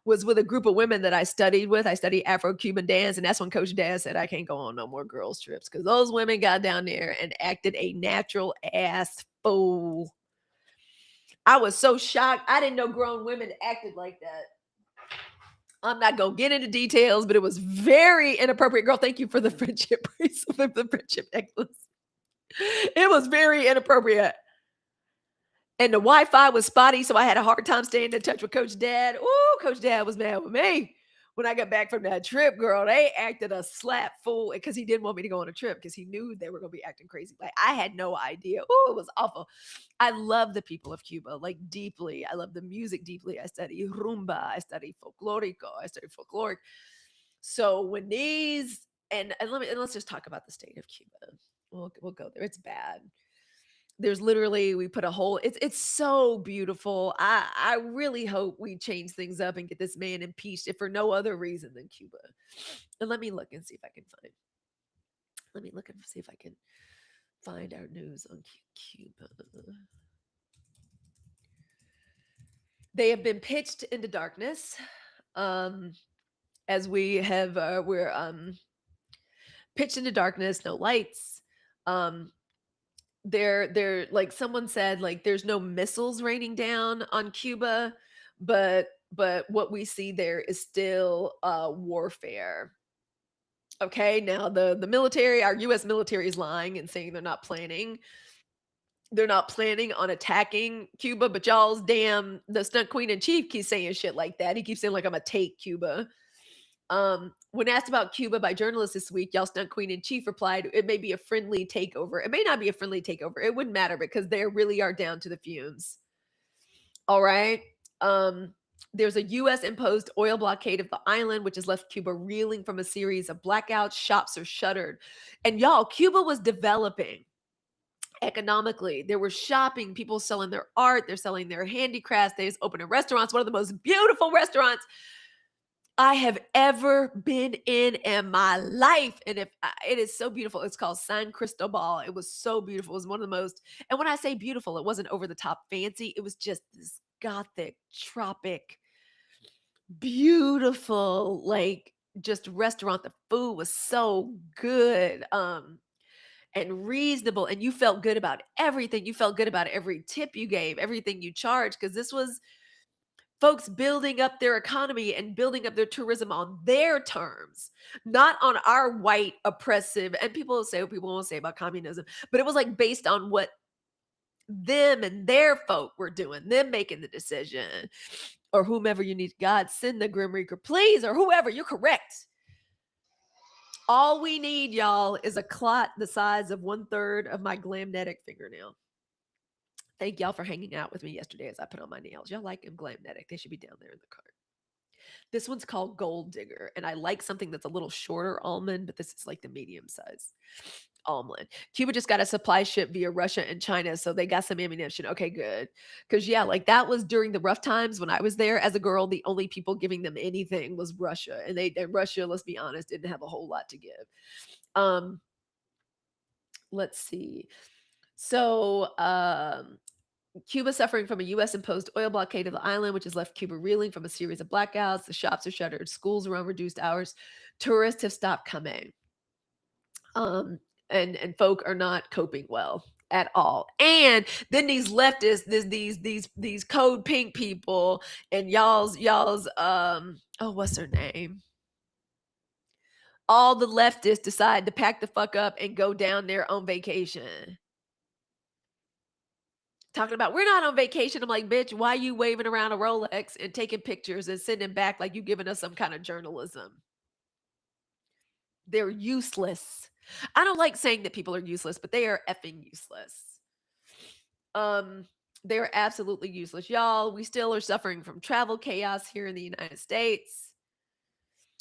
was with a group of women that I studied with. I studied Afro-Cuban dance, and that's when Coach Dad said I can't go on no more girls trips because those women got down there and acted a natural ass fool. I was so shocked. I didn't know grown women acted like that. I'm not gonna get into details, but it was very inappropriate. Girl, thank you for the friendship bracelet, the friendship necklace. It was very inappropriate. And the Wi-Fi was spotty, so I had a hard time staying in touch with Coach Dad. Ooh, Coach Dad was mad with me when I got back from that trip, girl. They acted a slap fool because he didn't want me to go on a trip because he knew they were going to be acting crazy. Like I had no idea. Ooh, it was awful. I love the people of Cuba, like deeply. I love the music deeply. I study rumba. I study folklorico. I study folkloric. So when let's just talk about the state of Cuba. We'll go there. It's bad. There's literally we put a whole it's so beautiful. I really hope we change things up and get this man impeached if for no other reason than Cuba. And let me look and see if I can find let me look and see if I can find our news on Cuba. They have been pitched into darkness. As we're pitched into darkness, no lights. They're like someone said, like there's no missiles raining down on Cuba, but what we see there is still warfare. Okay, now the military, our US military is lying and saying they're not planning on attacking Cuba, but y'all's damn the stunt queen in chief keeps saying shit like that. He keeps saying like I'm gonna take Cuba. When asked about Cuba by journalists this week, y'all stunt queen in chief replied, "It may be a friendly takeover. It may not be a friendly takeover. It wouldn't matter because they really are down to the fumes." All right. Um, there's a US imposed oil blockade of the island, which has left Cuba reeling from a series of blackouts. Shops are shuttered. And y'all, Cuba was developing economically. There were shopping, people selling their art, they're selling their handicrafts, they just opening restaurants, one of the most beautiful restaurants I have ever been in my life. And it is so beautiful. It's called San Cristobal. It was so beautiful. It was one of the most, and when I say beautiful, it wasn't over the top fancy. It was just this gothic, tropic, beautiful, like just restaurant. The food was so good. And reasonable, and you felt good about everything. You felt good about every tip you gave, everything you charged, because this was folks building up their economy and building up their tourism on their terms, not on our white oppressive. And people will say what people won't say about communism, but it was like based on what them and their folk were doing, them making the decision, or whomever you need. God, send the Grim Reaper, please, or whoever. You're correct. All we need, y'all, is a clot the size of 1/3 of my glamnetic fingernail. Thank y'all for hanging out with me yesterday as I put on my nails. Y'all like them glamnetic. They should be down there in the cart. This one's called Gold Digger, and I like something that's a little shorter almond, but this is like the medium size almond. Cuba just got a supply ship via Russia and China, so they got some ammunition. Okay, good. Because yeah, like that was during the rough times when I was there as a girl. The only people giving them anything was Russia, and Russia, let's be honest, didn't have a whole lot to give. Um, let's see. So Cuba suffering from a US imposed oil blockade of the island, which has left Cuba reeling from a series of blackouts. The shops are shuttered, schools are on reduced hours, tourists have stopped coming. Um, and folk are not coping well at all. And then these leftists, these code pink people, and y'all's oh, what's her name? All the leftists decide to pack the fuck up and go down there on vacation. Talking about we're not on vacation. I'm like, bitch, why you waving around a Rolex and taking pictures and sending back like you giving us some kind of journalism? They're useless. I don't like saying that people are useless, but they are effing useless. Um, they're absolutely useless. Y'all, we still are suffering from travel chaos here in the United States.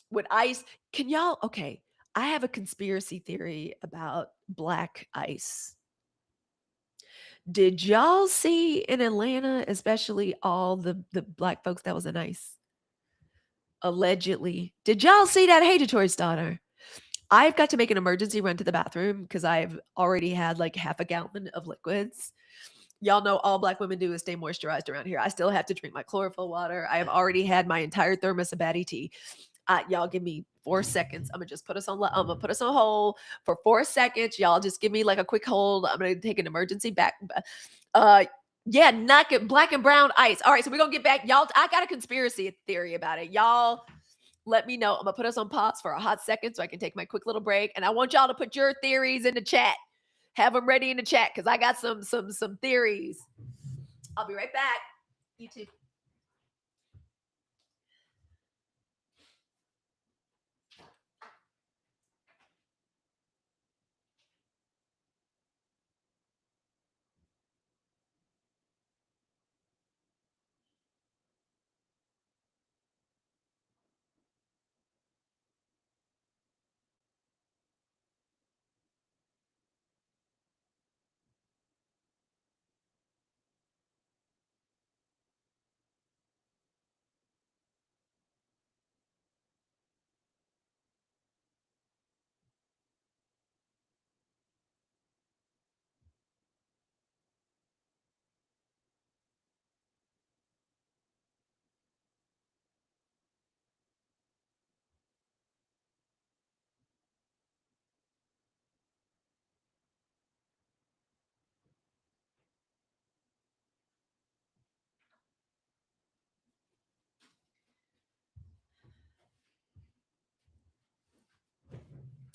With ice, can y'all okay? I have a conspiracy theory about black ice. Did y'all see in Atlanta, especially all the black folks that was in ICE? Allegedly. Did y'all see that? Hey, Detroit's daughter. I've got to make an emergency run to the bathroom because I've already had like half a gallon of liquids. Y'all know all black women do is stay moisturized around here. I still have to drink my chlorophyll water. I have already had my entire thermos of Batty tea. Y'all give me 4 seconds. I'm gonna just put us on. I'm gonna put us on hold for 4 seconds. Y'all just give me like a quick hold. I'm gonna take an emergency back. Uh, yeah, knock it. Black and brown ice. All right, so we're gonna get back. Y'all, I got a conspiracy theory about it. Y'all, let me know. I'm gonna put us on pause for a hot second so I can take my quick little break. And I want y'all to put your theories in the chat. Have them ready in the chat because I got some theories. I'll be right back. You too.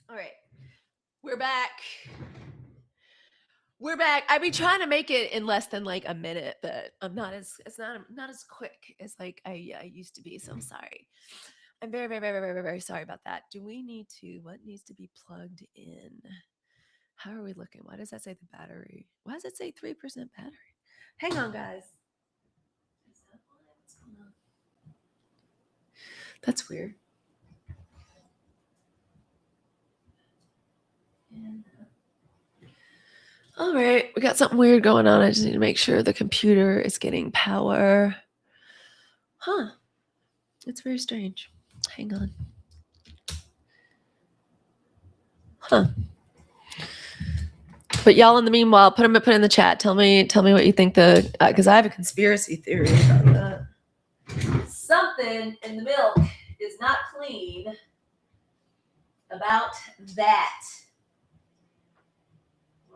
All right. We're back. We're back. I be trying to make it in less than like a minute, but I'm not as not as quick as like I used to be. So I'm sorry. I'm very, very, very, very, very, very sorry about that. Do we need to? What needs to be plugged in? How are we looking? Why does that say the battery? Why does it say 3% battery? Hang on, guys. Is that why? What's going on? That's weird. And, all right, we got something weird going on. I just need to make sure the computer is getting power. Huh. It's very strange. Hang on. Huh. But y'all, in the meanwhile, put it in the chat. Tell me what you think. Because I have a conspiracy theory about that. Something in the milk is not clean about that.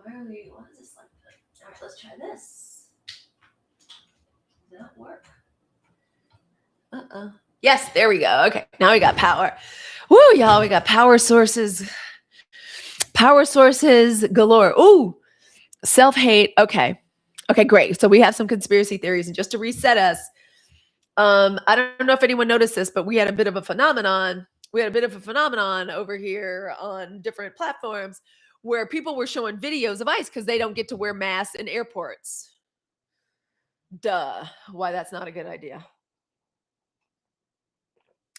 Why is this like that? All right, let's try this. Does that work? Yes, there we go. Okay, now we got power. Woo, y'all, we got power sources. Power sources galore. Ooh, self-hate. Okay, great. So we have some conspiracy theories, and just to reset us, I don't know if anyone noticed this, but we had a bit of a phenomenon. Over here on different platforms where people were showing videos of ICE because they don't get to wear masks in airports. Duh. Why that's not a good idea.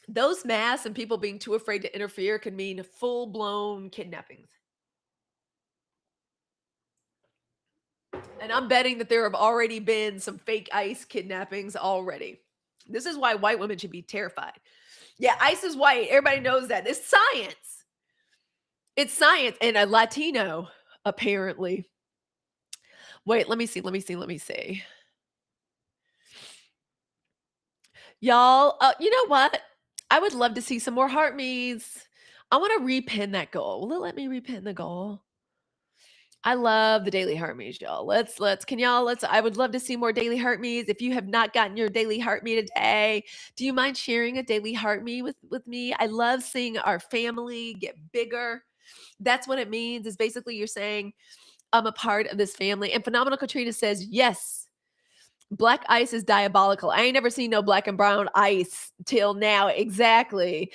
Those masks and people being too afraid to interfere can mean full-blown kidnappings. And I'm betting that there have already been some fake ICE kidnappings already. This is why white women should be terrified. Yeah, ICE is white. Everybody knows that. It's science. It's science. And a Latino, apparently. Wait, let me see. Y'all, you know what? I would love to see some more heart me's. I want to repin that goal. Will it let me repin the goal? I love the daily heart me's, y'all. I would love to see more daily heart me's. If you have not gotten your daily heart me today, do you mind sharing a daily heart me with me? I love seeing our family get bigger. That's what it means, is basically you're saying, I'm a part of this family. And Phenomenal Katrina says, yes, black ice is diabolical. I ain't never seen no black and brown ice till now. Exactly.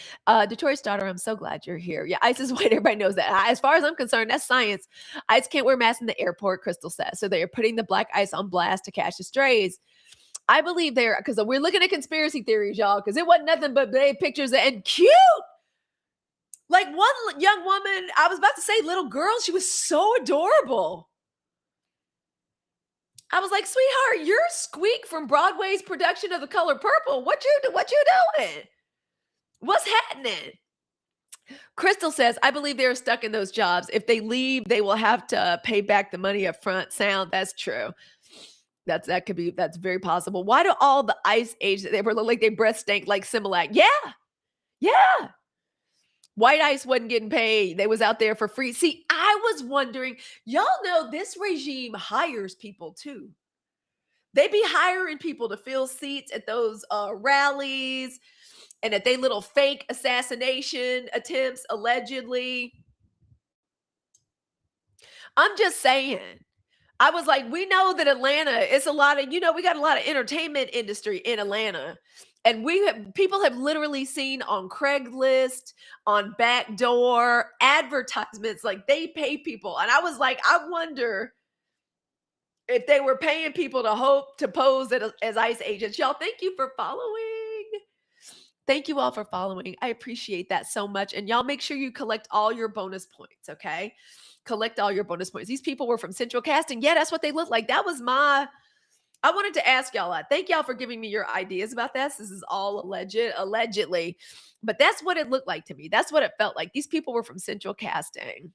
Detroit's daughter, I'm so glad you're here. Yeah, ice is white. Everybody knows that. As far as I'm concerned, that's science. Ice can't wear masks in the airport, Crystal says. So they're putting the black ice on blast to catch the strays. I believe they're, because we're looking at conspiracy theories, y'all, because it wasn't nothing but pictures and cute. Like one young woman, I was about to say little girl, she was so adorable. I was like, sweetheart, you're Squeak from Broadway's production of The Color Purple. What you doing? What's happening? Crystal says, I believe they're stuck in those jobs. If they leave, they will have to pay back the money up front. Sound, that's true. That's very possible. Why do all the ICE agents, they were like they breath stank like Similac? Yeah. White ICE wasn't getting paid. They was out there for free. See, I was wondering, y'all know this regime hires people too. They be hiring people to fill seats at those rallies and at they little fake assassination attempts, allegedly. I'm just saying. I was like, we know that Atlanta, it's a lot of, we got a lot of entertainment industry in Atlanta. And people have literally seen on Craigslist, on Backdoor, advertisements, like they pay people. And I was like, I wonder if they were paying people to pose as ICE agents. Y'all, thank you for following. Thank you all for following. I appreciate that so much. And y'all make sure you collect all your bonus points, okay? Collect all your bonus points. These people were from Central Casting. Yeah, that's what they look like. That was I wanted to ask y'all that. Thank y'all for giving me your ideas about this. This is all allegedly. But that's what it looked like to me. That's what it felt like. These people were from Central Casting.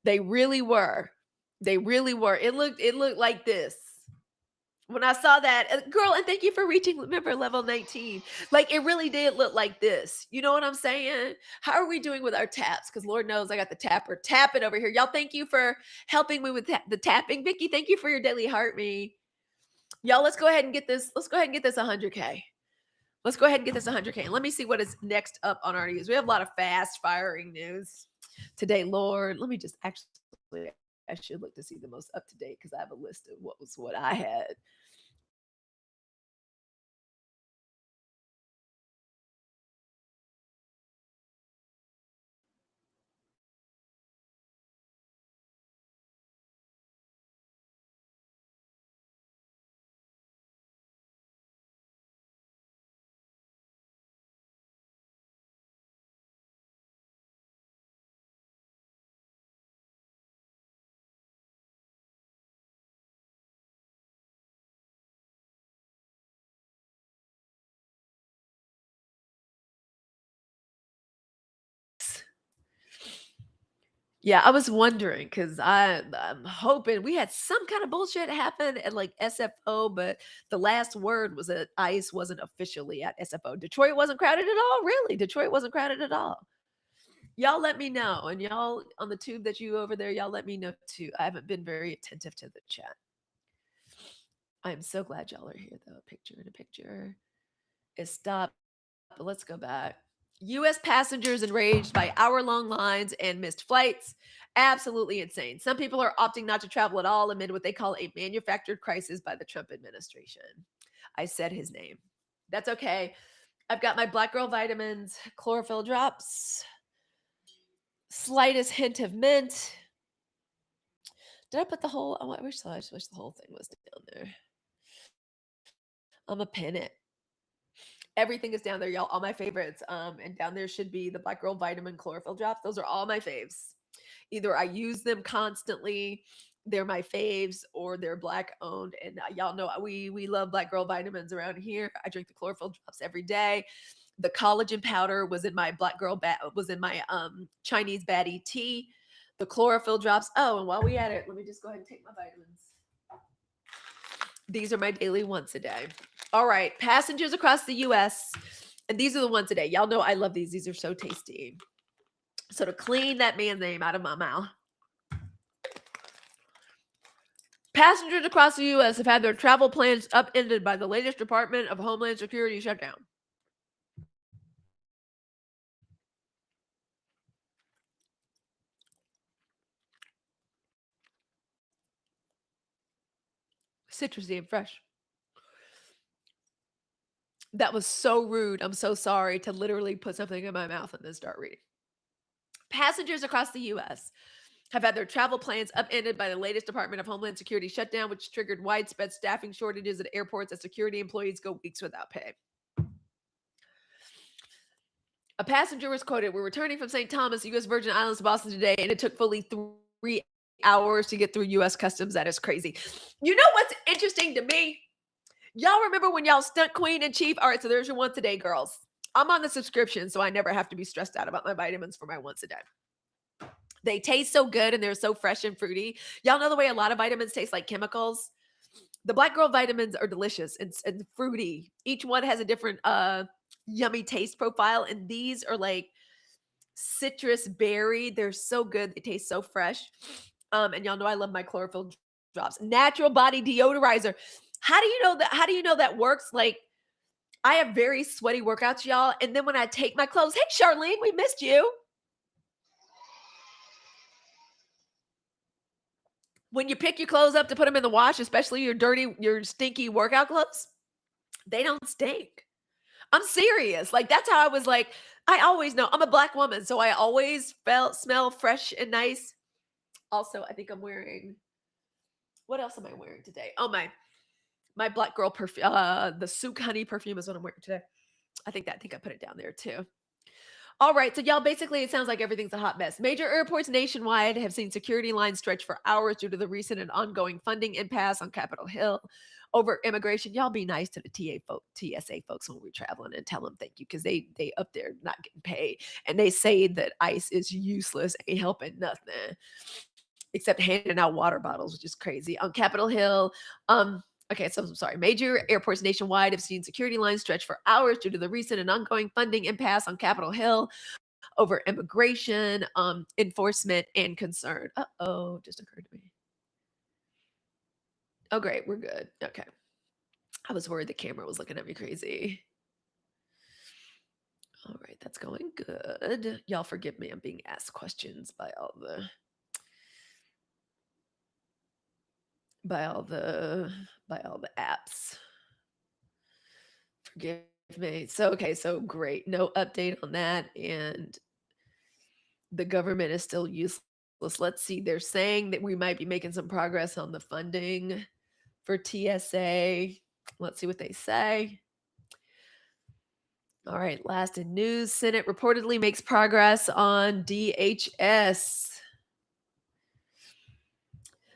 They really were. It looked like this. When I saw that, girl, and thank you for reaching, remember, level 19. Like, it really did look like this. You know what I'm saying? How are we doing with our taps? Because Lord knows I got the tapper tapping over here. Y'all, thank you for helping me with the tapping. Vicky, thank you for your daily heart me. Y'all, let's go ahead and get this 100K. Let's go ahead and get this 100K. And let me see what is next up on our news. We have a lot of fast firing news today, Lord. Let me just actually, I should look to see the most up to date because I have a list of what I had. Yeah, I was wondering because I'm hoping we had some kind of bullshit happen at like SFO, but the last word was that ICE wasn't officially at SFO. Detroit wasn't crowded at all. Really, Detroit wasn't crowded at all. Y'all let me know, and y'all on the tube that you over there, y'all let me know too. I haven't been very attentive to the chat. I am so glad y'all are here though. Picture in a picture. It stopped. But let's go back. US passengers enraged by hour-long lines and missed flights. Absolutely insane. Some people are opting not to travel at all amid what they call a manufactured crisis by the Trump administration. I said his name. That's okay. I've got my black girl vitamins, chlorophyll drops, slightest hint of mint. Did I put the whole? I wish so. I just wish the whole thing was down there. I'm a pin it. Everything is down there, y'all. All my favorites. And down there should be the Black Girl Vitamin Chlorophyll drops. Those are all my faves. Either I use them constantly, they're my faves, or they're black owned. And y'all know we love Black Girl vitamins around here. I drink the chlorophyll drops every day. The collagen powder was in my was in my Chinese baddie tea. The chlorophyll drops. Oh, and while we at it, let me just go ahead and take my vitamins. These are my daily once a day. All right, passengers across the US, and these are the ones today. Y'all know I love these. These are so tasty. So to clean that man's name out of my mouth. Passengers across the US have had their travel plans upended by the latest Department of Homeland Security shutdown. Citrusy and fresh. That was so rude. I'm so sorry to literally put something in my mouth and then start reading. Passengers across the US have had their travel plans upended by the latest Department of Homeland Security shutdown, which triggered widespread staffing shortages at airports as security employees go weeks without pay. A passenger was quoted, "We're returning from St. Thomas, U.S. Virgin Islands to Boston today, and it took fully 3 hours to get through U.S. Customs. That is crazy." You know what's interesting to me? Y'all remember when y'all stunt queen and chief? All right, so there's your once a day, girls. I'm on the subscription, so I never have to be stressed out about my vitamins for my once a day. They taste so good and they're so fresh and fruity. Y'all know the way a lot of vitamins taste like chemicals? The Black Girl vitamins are delicious and fruity. Each one has a different yummy taste profile, and these are like citrus berry. They're so good. They taste so fresh. And y'all know I love my chlorophyll drops. Natural body deodorizer. How do you know that? How do you know that works? Like, I have very sweaty workouts, y'all. And then when I take my clothes, hey Charlene, we missed you. When you pick your clothes up to put them in the wash, especially your dirty, your stinky workout clothes, they don't stink. I'm serious. Like, that's how I was like, I always know I'm a black woman, so I always felt smell fresh and nice. Also, I think I'm wearing, what else am I wearing today? Oh, my black girl perfume, the Souk Honey perfume is what I'm wearing today. I think I put it down there too. All right, so y'all, basically, it sounds like everything's a hot mess. Major airports nationwide have seen security lines stretch for hours due to the recent and ongoing funding impasse on Capitol Hill over immigration. Y'all be nice to the TSA folks when we're traveling and tell them thank you, because they up there not getting paid, and they say that ICE is useless, ain't helping nothing except handing out water bottles, which is crazy. On Capitol Hill, okay, so I'm sorry. Major airports nationwide have seen security lines stretch for hours due to the recent and ongoing funding impasse on Capitol Hill over immigration, enforcement, and concern. Uh-oh, just occurred to me. Oh, great, we're good. Okay. I was worried the camera was looking at me crazy. All right, that's going good. Y'all forgive me. I'm being asked questions by all the by all the apps. Forgive me. So okay, so great. No update on that, and the government is still useless. Let's see. They're saying that we might be making some progress on the funding for TSA. Let's see what they say. All right, last in news, Senate reportedly makes progress on DHS.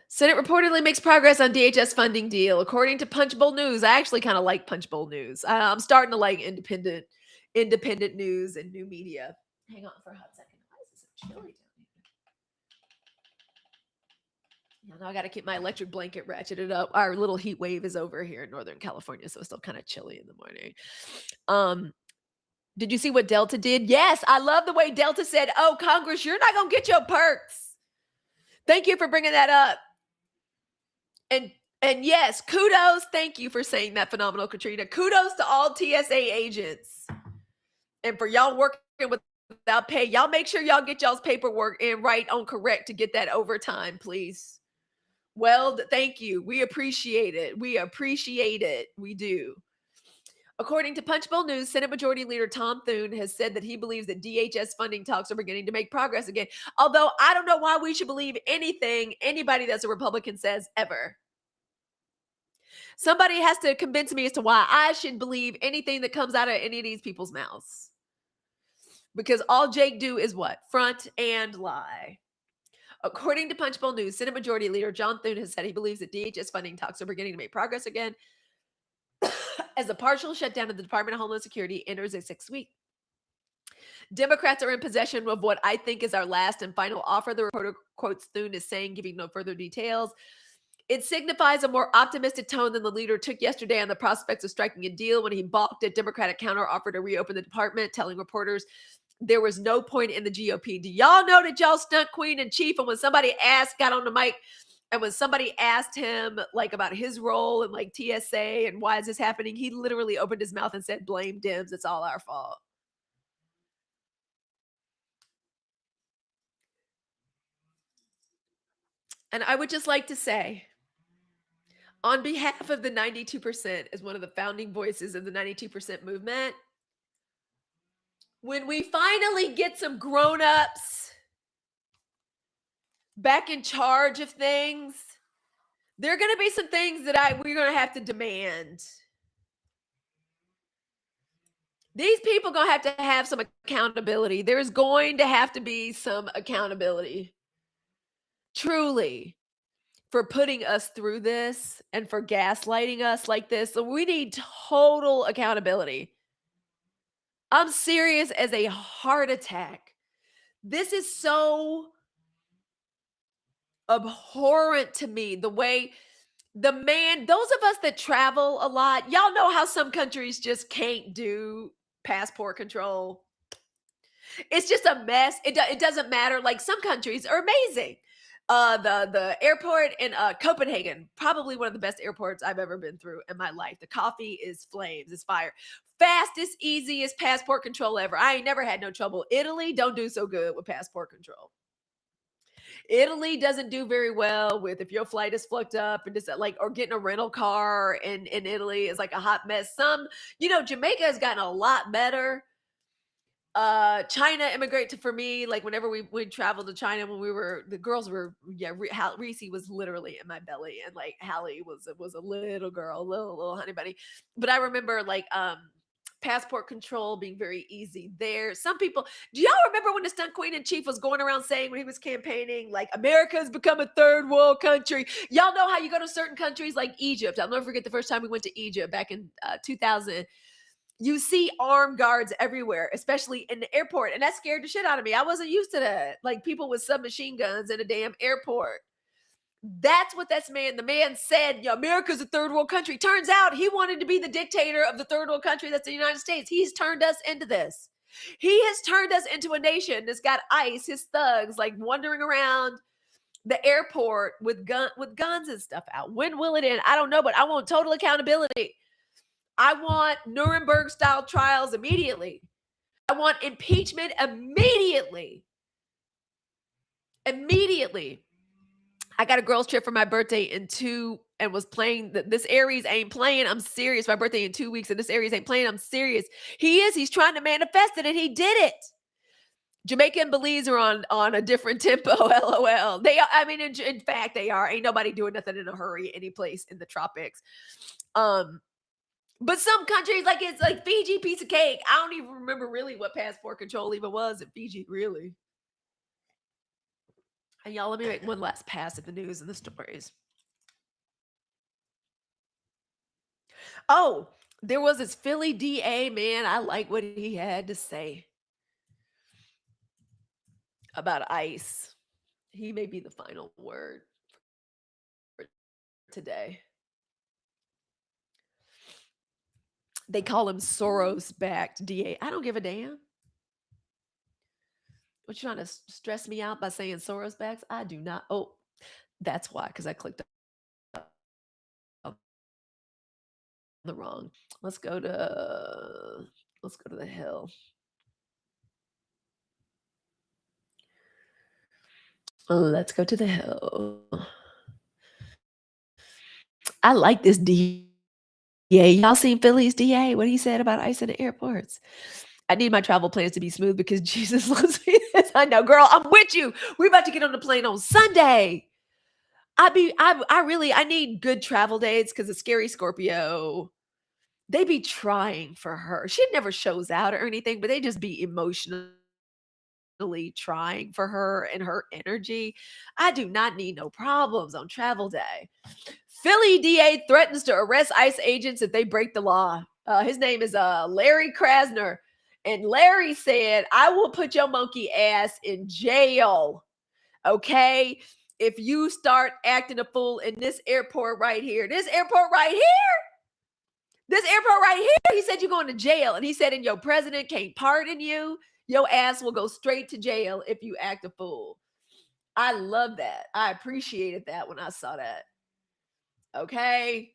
Senate reportedly makes progress on DHS funding deal, according to Punchbowl News. I actually kind of like Punchbowl News. I'm starting to like independent news and new media. Hang on for a hot second. Why is it so chilly down here? Yeah, now I got to keep my electric blanket ratcheted up. Our little heat wave is over here in Northern California, so it's still kind of chilly in the morning. Did you see what Delta did? Yes, I love the way Delta said, "Oh, Congress, you're not gonna get your perks." Thank you for bringing that up. And yes, kudos. Thank you for saying that, phenomenal Katrina. Kudos to all TSA agents, and for y'all working without pay. Y'all make sure y'all get y'all's paperwork in right on correct to get that overtime, please. Well, thank you. We appreciate it. We appreciate it. We do. According to Punchbowl News, Senate Majority Leader Tom Thune has said that he believes that DHS funding talks are beginning to make progress again. Although I don't know why we should believe anything anybody that's a Republican says ever. Somebody has to convince me as to why I should believe anything that comes out of any of these people's mouths. Because all Jake do is what? Front and lie. According to Punchbowl News, Senate Majority Leader John Thune has said he believes that DHS funding talks are beginning to make progress again as the partial shutdown of the Department of Homeland Security enters its 6th week. Democrats are in possession of what I think is our last and final offer, the reporter quotes Thune as saying, giving no further details. It signifies a more optimistic tone than the leader took yesterday on the prospects of striking a deal when he balked at Democratic counteroffer to reopen the department, telling reporters there was no point in the GOP. Do y'all know that y'all stunt queen and chief? And when somebody got on the mic, and when somebody asked him like about his role in like TSA and why is this happening, he literally opened his mouth and said, "Blame Dems. It's all our fault." And I would just like to say, on behalf of the 92%, as one of the founding voices of the 92% movement, when we finally get some grown-ups back in charge of things, there are going to be some things that we're going to have to demand. These people going to have some accountability. There's going to have to be some accountability. Truly. For putting us through this and for gaslighting us like this. So we need total accountability. I'm serious as a heart attack. This is so abhorrent to me. The way those of us that travel a lot, y'all know how some countries just can't do passport control. It's just a mess. It doesn't matter. Like some countries are amazing. The airport in Copenhagen, probably one of the best airports I've ever been through in my life. The coffee is flames, it's fire. Fastest, easiest passport control ever. I ain't never had no trouble. Italy don't do so good with passport control. Italy doesn't do very well with if your flight is fucked up and just like or getting a rental car in Italy is like a hot mess. Jamaica has gotten a lot better. China immigrate for me, like whenever we traveled to China when the girls were, Reese was literally in my belly and like Hallie was a little girl, little honey bunny. But I remember like passport control being very easy there. Some people, do y'all remember when the stunt queen in chief was going around saying when he was campaigning, like America's become a third world country? Y'all know how you go to certain countries like Egypt. I'll never forget the first time we went to Egypt back in 2000. You see armed guards everywhere, especially in the airport. And that scared the shit out of me. I wasn't used to that. Like people with submachine guns in a damn airport. That's what the man said, America's a third world country. Turns out he wanted to be the dictator of the third world country that's the United States. He's turned us into this. He has turned us into a nation that's got ICE, his thugs, like wandering around the airport with guns and stuff out. When will it end? I don't know, but I want total accountability. I want Nuremberg-style trials immediately. I want impeachment immediately. Immediately. I got a girls trip for my birthday in 2 and was playing this Aries ain't playing. I'm serious. My birthday in 2 weeks and this Aries ain't playing. I'm serious. He is. He's trying to manifest it and he did it. Jamaica and Belize are on a different tempo. LOL. They are. I mean, in fact, they are. Ain't nobody doing nothing in a hurry any place in the tropics. But some countries, like it's like Fiji, piece of cake. I don't even remember really what passport control even was in Fiji, really. And y'all, let me make one last pass at the news and the stories. Oh, there was this Philly DA, man. I like what he had to say about ICE. He may be the final word for today. They call him Soros-backed DA. I don't give a damn. What, you trying to stress me out by saying Soros-backed? I do not. Oh, that's why, because I clicked on the wrong. Let's go to the Hill. Let's go to the Hill. I like this DA. Y'all seen Philly's DA? What he said about ICE in the airports? I need my travel plans to be smooth because Jesus loves me. I know, girl. I'm with you. We're about to get on the plane on Sunday. I need good travel dates because the scary Scorpio, they be trying for her. She never shows out or anything, but they just be emotionally trying for her and her energy. I do not need no problems on travel day. Philly DA threatens to arrest ICE agents if they break the law. His name is Larry Krasner. And Larry said, I will put your monkey ass in jail. Okay? If you start acting a fool in this airport right here, he said you're going to jail. And he said, and your president can't pardon you. Your ass will go straight to jail if you act a fool. I love that. I appreciated that when I saw that. Okay.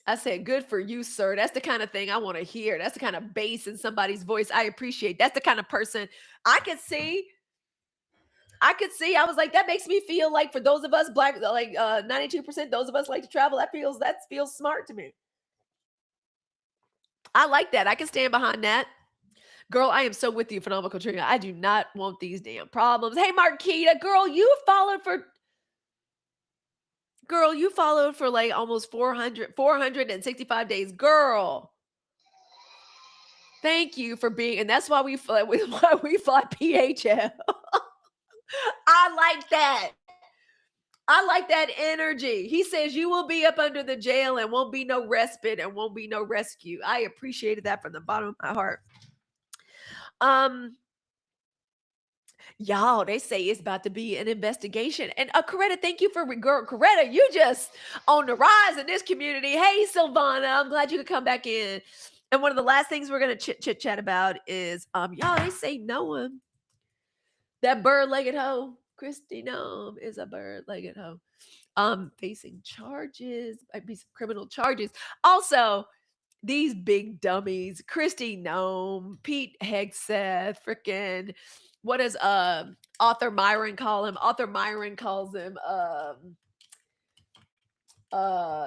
I said, good for you, sir. That's the kind of thing I want to hear. That's the kind of bass in somebody's voice I appreciate. That's the kind of person I could see. I was like, that makes me feel like for those of us black, like 92%, those of us like to travel. That feels smart to me. I like that. I can stand behind that. Girl, I am so with you, Phenomenal Katrina. I do not want these damn problems. Hey, Marquita, girl, you followed for like almost 465 days. Girl, thank you for being, and that's why we fly PHL. I like that. I like that energy. He says you will be up under the jail and won't be no respite and won't be no rescue. I appreciated that from the bottom of my heart. Y'all, they say it's about to be an investigation. And Coretta, thank you for girl. Coretta, you just on the rise in this community. Hey, Silvana, I'm glad you could come back in. And one of the last things we're gonna chit chat about is y'all, they say Noah, that bird-legged hoe, Christy Nome is a bird-legged hoe. Facing charges, might be some criminal charges. Also, these big dummies, Christy Nome, Pete Hegseth, freaking, what does Arthur Myron call him? Arthur Myron calls him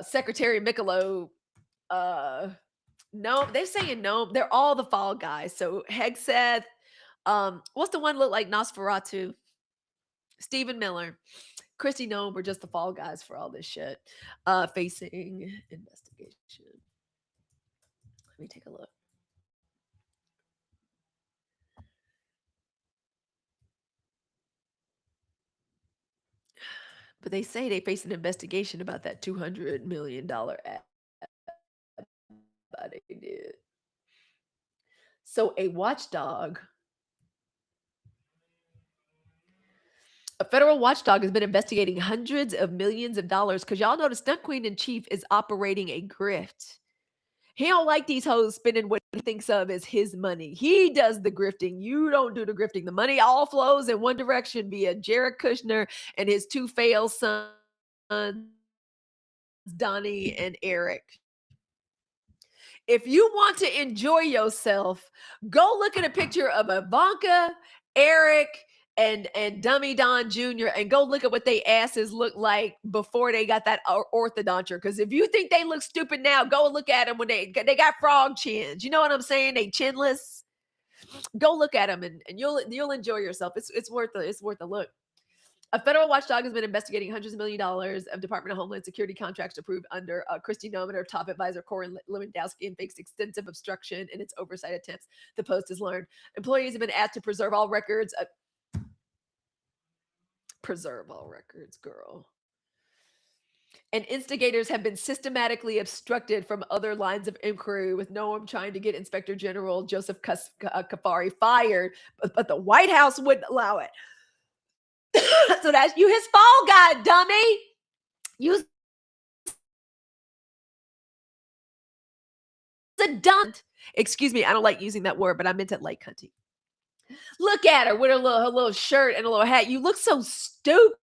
Secretary Michelob. No, they're saying no. They're all the fall guys. So Hegseth, what's the one look like Nosferatu? Stephen Miller, Christy Nome were just the fall guys for all this shit. Facing investigation. Let me take a look. But they say they face an investigation about that $200 million ad they did. So a watchdog, a federal watchdog has been investigating hundreds of millions of dollars because y'all know the stunt queen in chief is operating a grift. He don't like these hoes spending what he thinks of as his money. He does the grifting. You don't do the grifting. The money all flows in one direction via Jared Kushner and his two failed sons, Donnie and Eric. If you want to enjoy yourself, go look at a picture of Ivanka, Eric, and Dummy Don Jr. and go look at what they asses look like before they got that orthodonture. Because if you think they look stupid now, go look at them when they got frog chins. You know what I'm saying? They chinless. Go look at them and you'll enjoy yourself. It's worth a look. A federal watchdog has been investigating hundreds of $1 million of Department of Homeland Security contracts approved under Christy Nomen, top advisor Corin Lewandowski, and faced extensive obstruction in its oversight attempts. The Post has learned employees have been asked to preserve all records. Preserve all records, girl. And instigators have been systematically obstructed from other lines of inquiry, with Noam trying to get Inspector General Joseph Kafari fired, but the White House wouldn't allow it. So that's you his fault, God dummy. You a dumb. Excuse me, I don't like using that word, but I meant it like cunty. Look at her with her little shirt and a little hat. You look so stupid.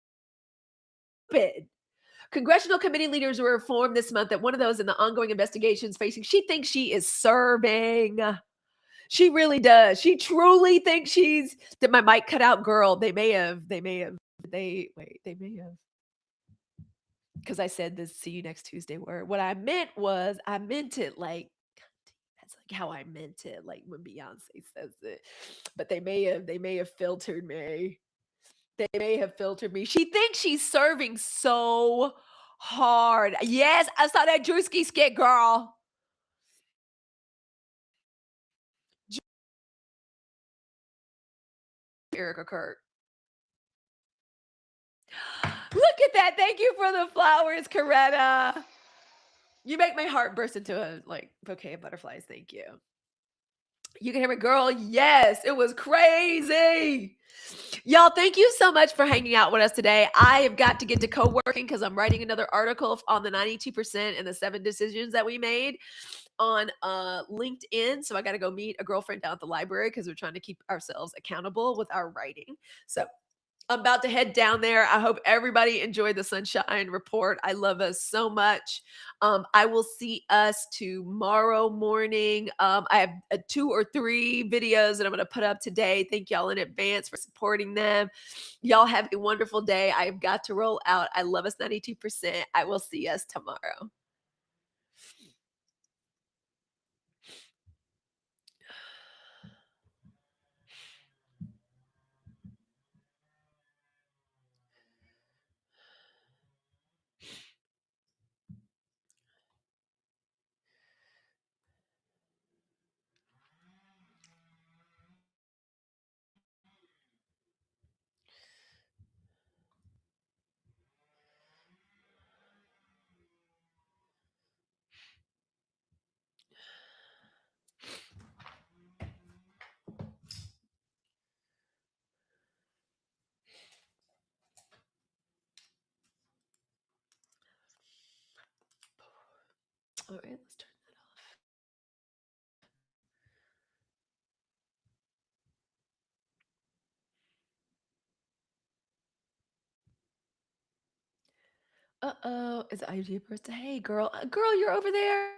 Congressional committee leaders were informed this month that one of those in the ongoing investigations facing, she thinks she is serving. She really does. She truly thinks she's. Did my mic cut out, girl? They may have. They may have. They may have. Because I said this "see you next Tuesday" word. What I meant was I meant it like that's like how I meant it, like when Beyonce says it. But they may have filtered me. They may have filtered me. She thinks she's serving so hard. Yes, I saw that Drewski skit, girl. Erica Kirk. Look at that. Thank you for the flowers, Coretta. You make my heart burst into a like bouquet of butterflies. Thank you. You can hear it, girl. Yes, it was crazy. Y'all, thank you so much for hanging out with us today. I have got to get to co-working because I'm writing another article on the 92% and the 7 decisions that we made on LinkedIn. So I got to go meet a girlfriend down at the library because we're trying to keep ourselves accountable with our writing. So I'm about to head down there. I hope everybody enjoyed the Sunshine Report. I love us so much. I will see us tomorrow morning. I have 2 or 3 videos that I'm going to put up today. Thank y'all in advance for supporting them. Y'all have a wonderful day. I've got to roll out. I love us 92%. I will see us tomorrow. All right, let's turn that off. Uh-oh, it's IG birthday. Hey, girl. Girl, you're over there.